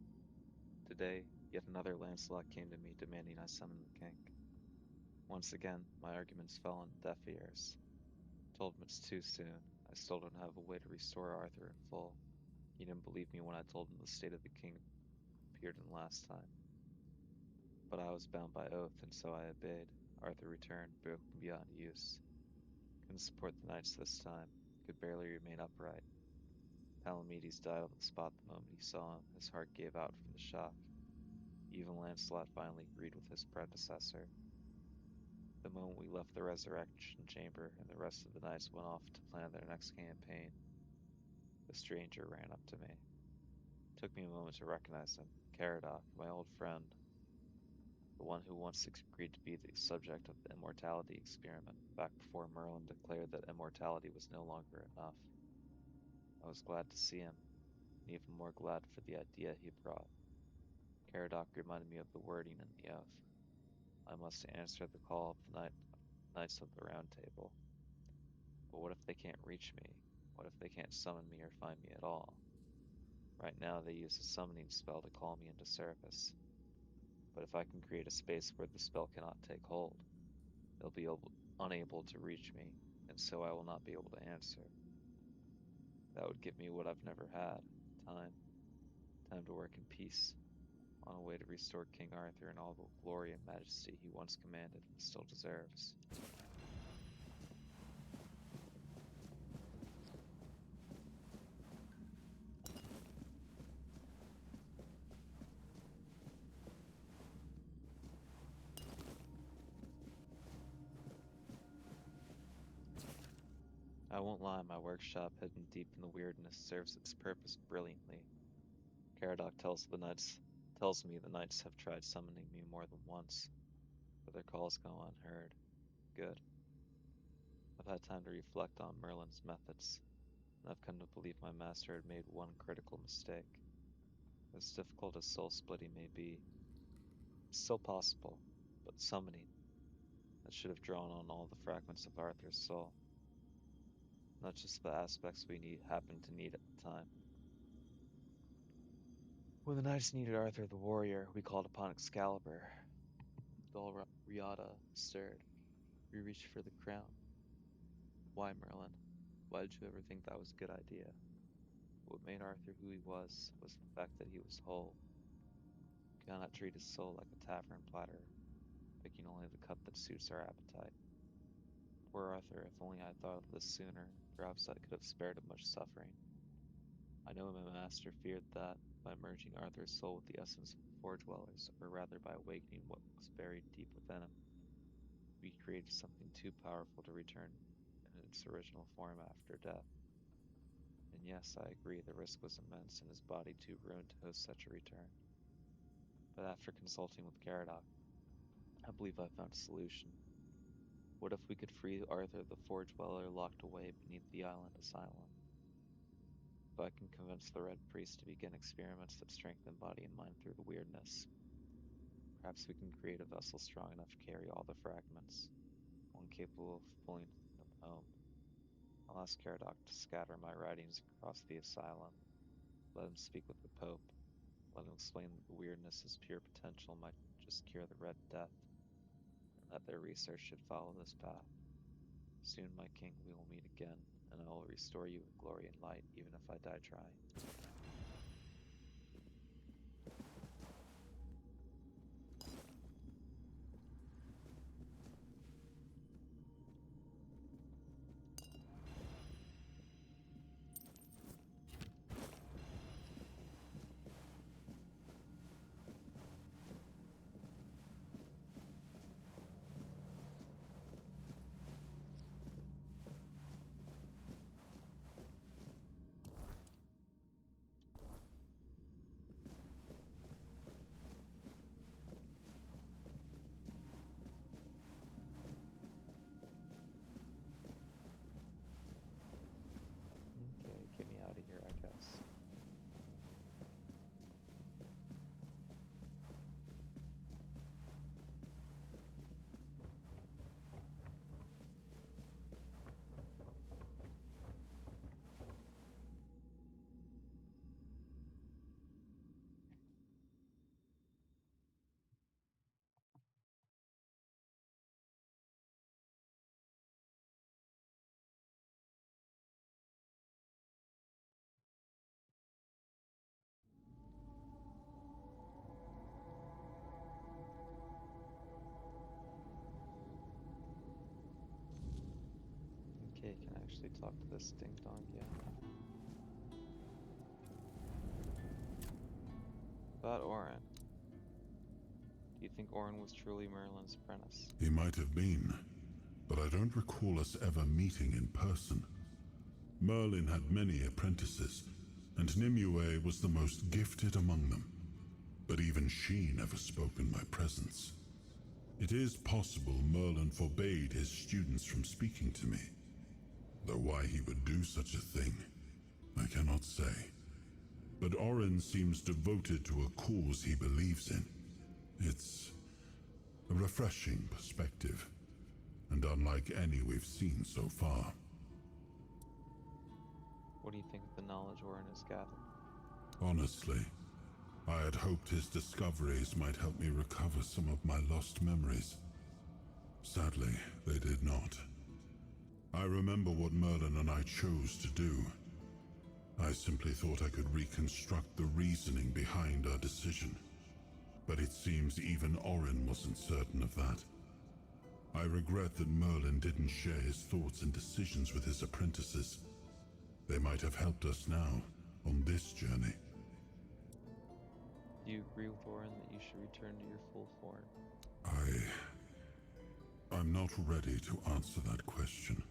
Today, yet another Lancelot came to me demanding I summon the king. Once again, my arguments fell on deaf ears. I told him it's too soon. I still don't have a way to restore Arthur in full. He didn't believe me when I told him the state of the king appeared in last time. But I was bound by oath, and so I obeyed. Arthur returned, broken beyond use. Couldn't support the knights this time. Could barely remain upright. Palamedes died on the spot the moment he saw him. His heart gave out from the shock. Even Lancelot finally agreed with his predecessor. The moment we left the resurrection chamber and the rest of the knights went off to plan their next campaign, the stranger ran up to me. It took me a moment to recognize him. Caradoc, my old friend, the one who once agreed to be the subject of the immortality experiment, back before Merlin declared that immortality was no longer enough. I was glad to see him, and even more glad for the idea he brought. Caradoc reminded me of the wording in the oath. I must answer the call of the Knights of the Round Table. But what if they can't reach me? What if they can't summon me or find me at all? Right now they use a summoning spell to call me into service. But if I can create a space where the spell cannot take hold, they'll be unable to reach me, and so I will not be able to answer. That would give me what I've never had, time. Time to work in peace, on a way to restore King Arthur in all the glory and majesty he once commanded and still deserves. I won't lie, my workshop, hidden deep in the weirdness, serves its purpose brilliantly. Caradoc tells me the knights have tried summoning me more than once, but their calls go unheard. Good. I've had time to reflect on Merlin's methods, and I've come to believe my master had made one critical mistake. As difficult as soul splitting may be, it's still possible, but summoning, that should have drawn on all the fragments of Arthur's soul, not just the aspects we happened to need at the time. When the knights needed Arthur the warrior, we called upon Excalibur. Dol Riata stirred. We reached for the crown. Why, Merlin? Why did you ever think that was a good idea? What made Arthur who he was the fact that he was whole. You cannot treat his soul like a tavern platter, picking only the cup that suits our appetite. Poor Arthur, if only I had thought of this sooner, perhaps I could have spared him much suffering. I know my master feared that, by merging Arthur's soul with the essence of the Four Dwellers, or rather by awakening what was buried deep within him, we created something too powerful to return in its original form after death. And yes, I agree, the risk was immense and his body too ruined to host such a return. But after consulting with Caradoc, I believe I found a solution. What if we could free Arthur the Four Dweller locked away beneath the island asylum? If I can convince the Red Priest to begin experiments that strengthen body and mind through the weirdness, perhaps we can create a vessel strong enough to carry all the fragments, one capable of pulling them home. I'll ask Caradoc to scatter my writings across the asylum, let him speak with the Pope, let him explain that the weirdness is pure potential might just cure the Red Death, and that their research should follow this path. Soon, my king, we will meet again, and I will restore you with glory and light, even if I die trying. Okay, get me out of here, I guess. Okay, can I actually talk to this ding dong yet? About Orin. Do you think Orin was truly Merlin's apprentice?
He might have been, but I don't recall us ever meeting in person. Merlin had many apprentices, and Nimue was the most gifted among them. But even she never spoke in my presence. It is possible Merlin forbade his students from speaking to me, though why he would do such a thing, I cannot say. But Orin seems devoted to a cause he believes in. It's a refreshing perspective, and unlike any we've seen so far.
What do you think of the knowledge Orin has gathered?
Honestly, I had hoped his discoveries might help me recover some of my lost memories. Sadly, they did not. I remember what Merlin and I chose to do. I simply thought I could reconstruct the reasoning behind our decision. But it seems even Orin wasn't certain of that. I regret that Merlin didn't share his thoughts and decisions with his apprentices. They might have helped us now, on this journey.
Do you agree with Orin that you should return to your full form?
I'm not ready to answer that question.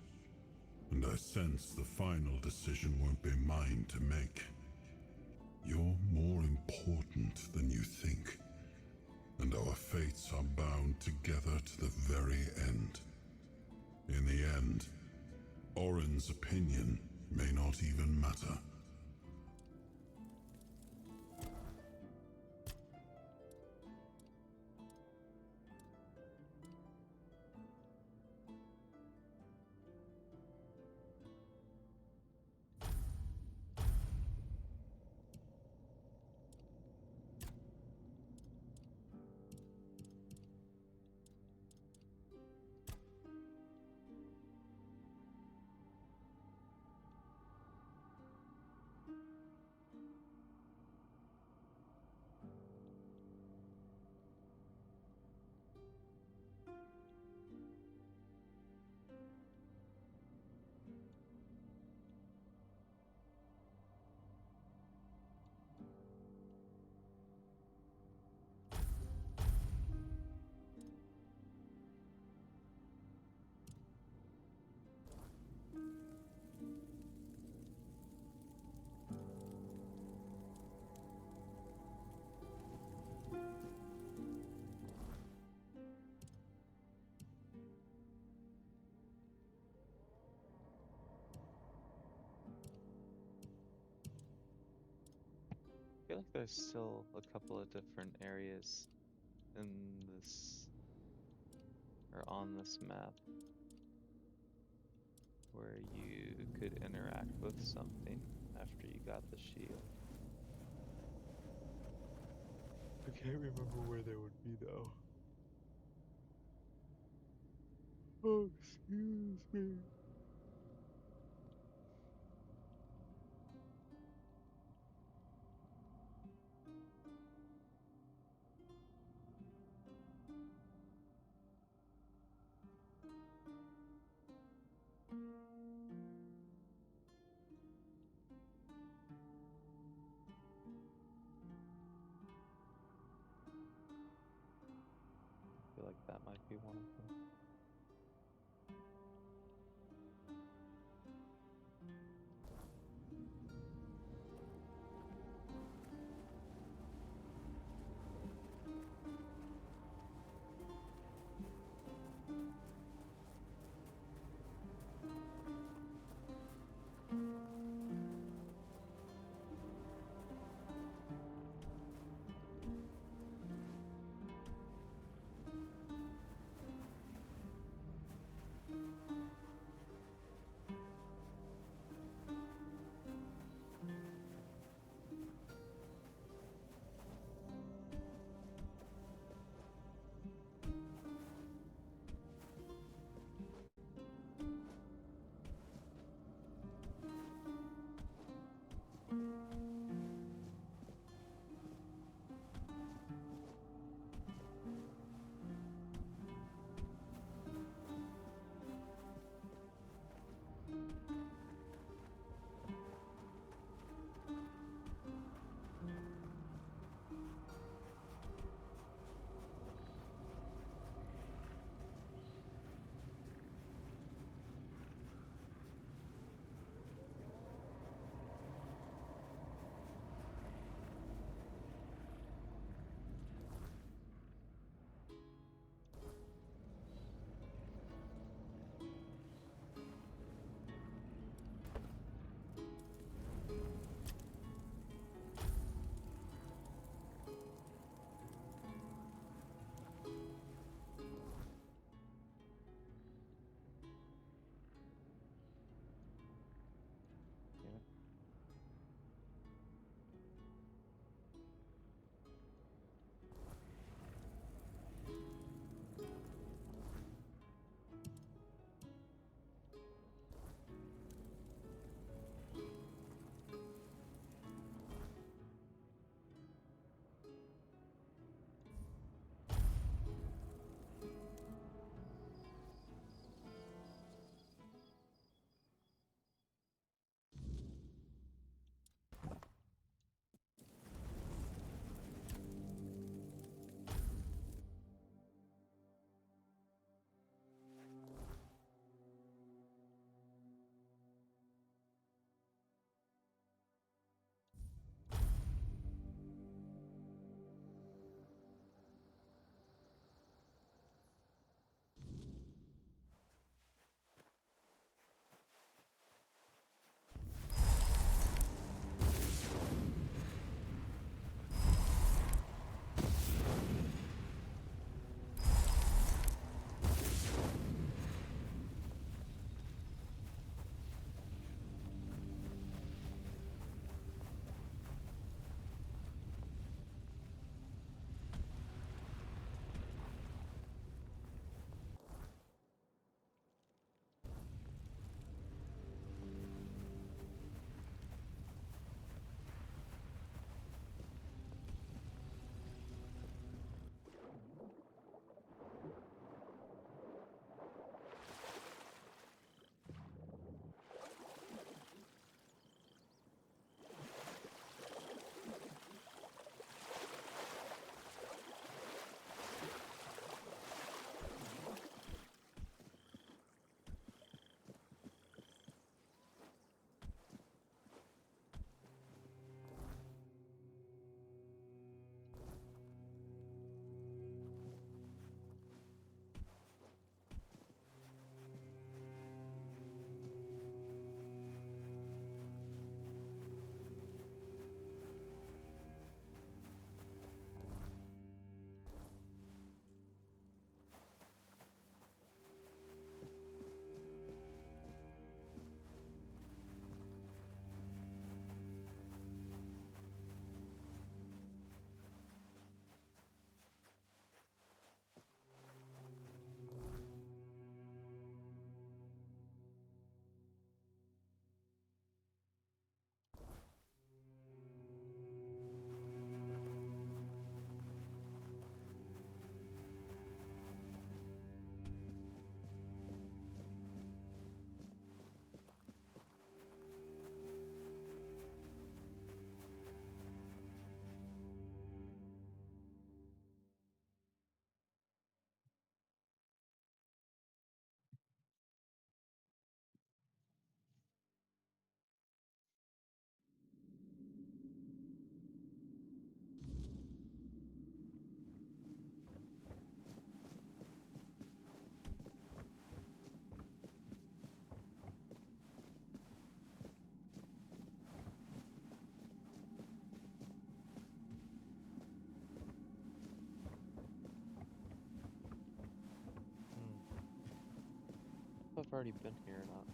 and I sense the final decision won't be mine to make. You're more important than you think, and our fates are bound together to the very end. In the end, Orin's opinion may not even matter.
I feel like there's still a couple of different areas in this, or on this map, where you could interact with something after you got the shield. I can't remember where they would be though. Oh, excuse me. I feel like that might be one of them. I've already been here or not.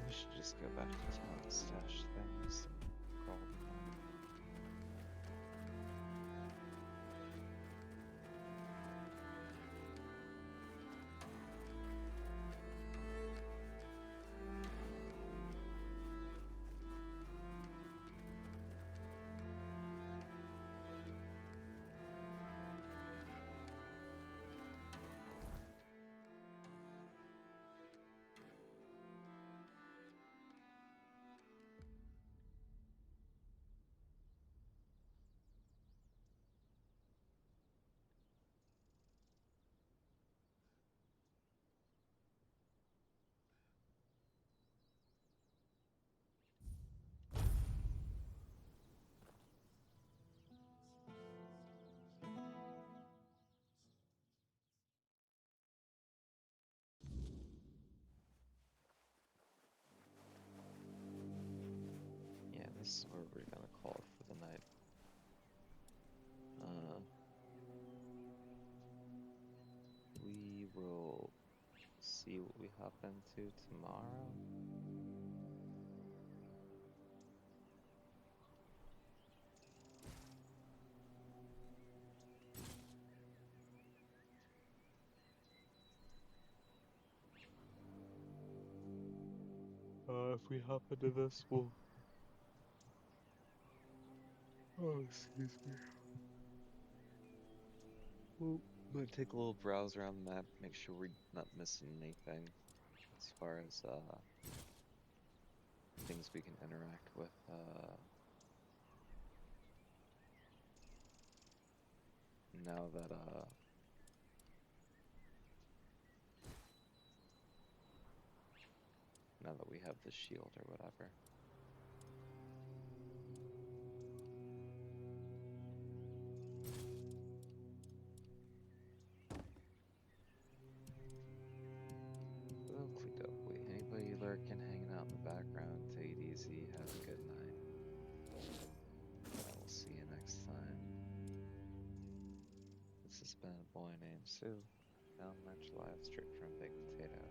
We should just go back to town and stash things and call it a night. Yeah, this is where we're gonna call it for the night. We will see what we hop into tomorrow. If we hop into this, we'll... Oh, excuse me. We'll take a little browse around the map, make sure we're not missing anything as far as things we can interact with. Now that we have the shield or whatever. Oakley dokley. Anybody lurking, hanging out in the background, take it easy, have a good night. We'll see you next time. This has been a boy named Sue, found much live straight from Big Potato.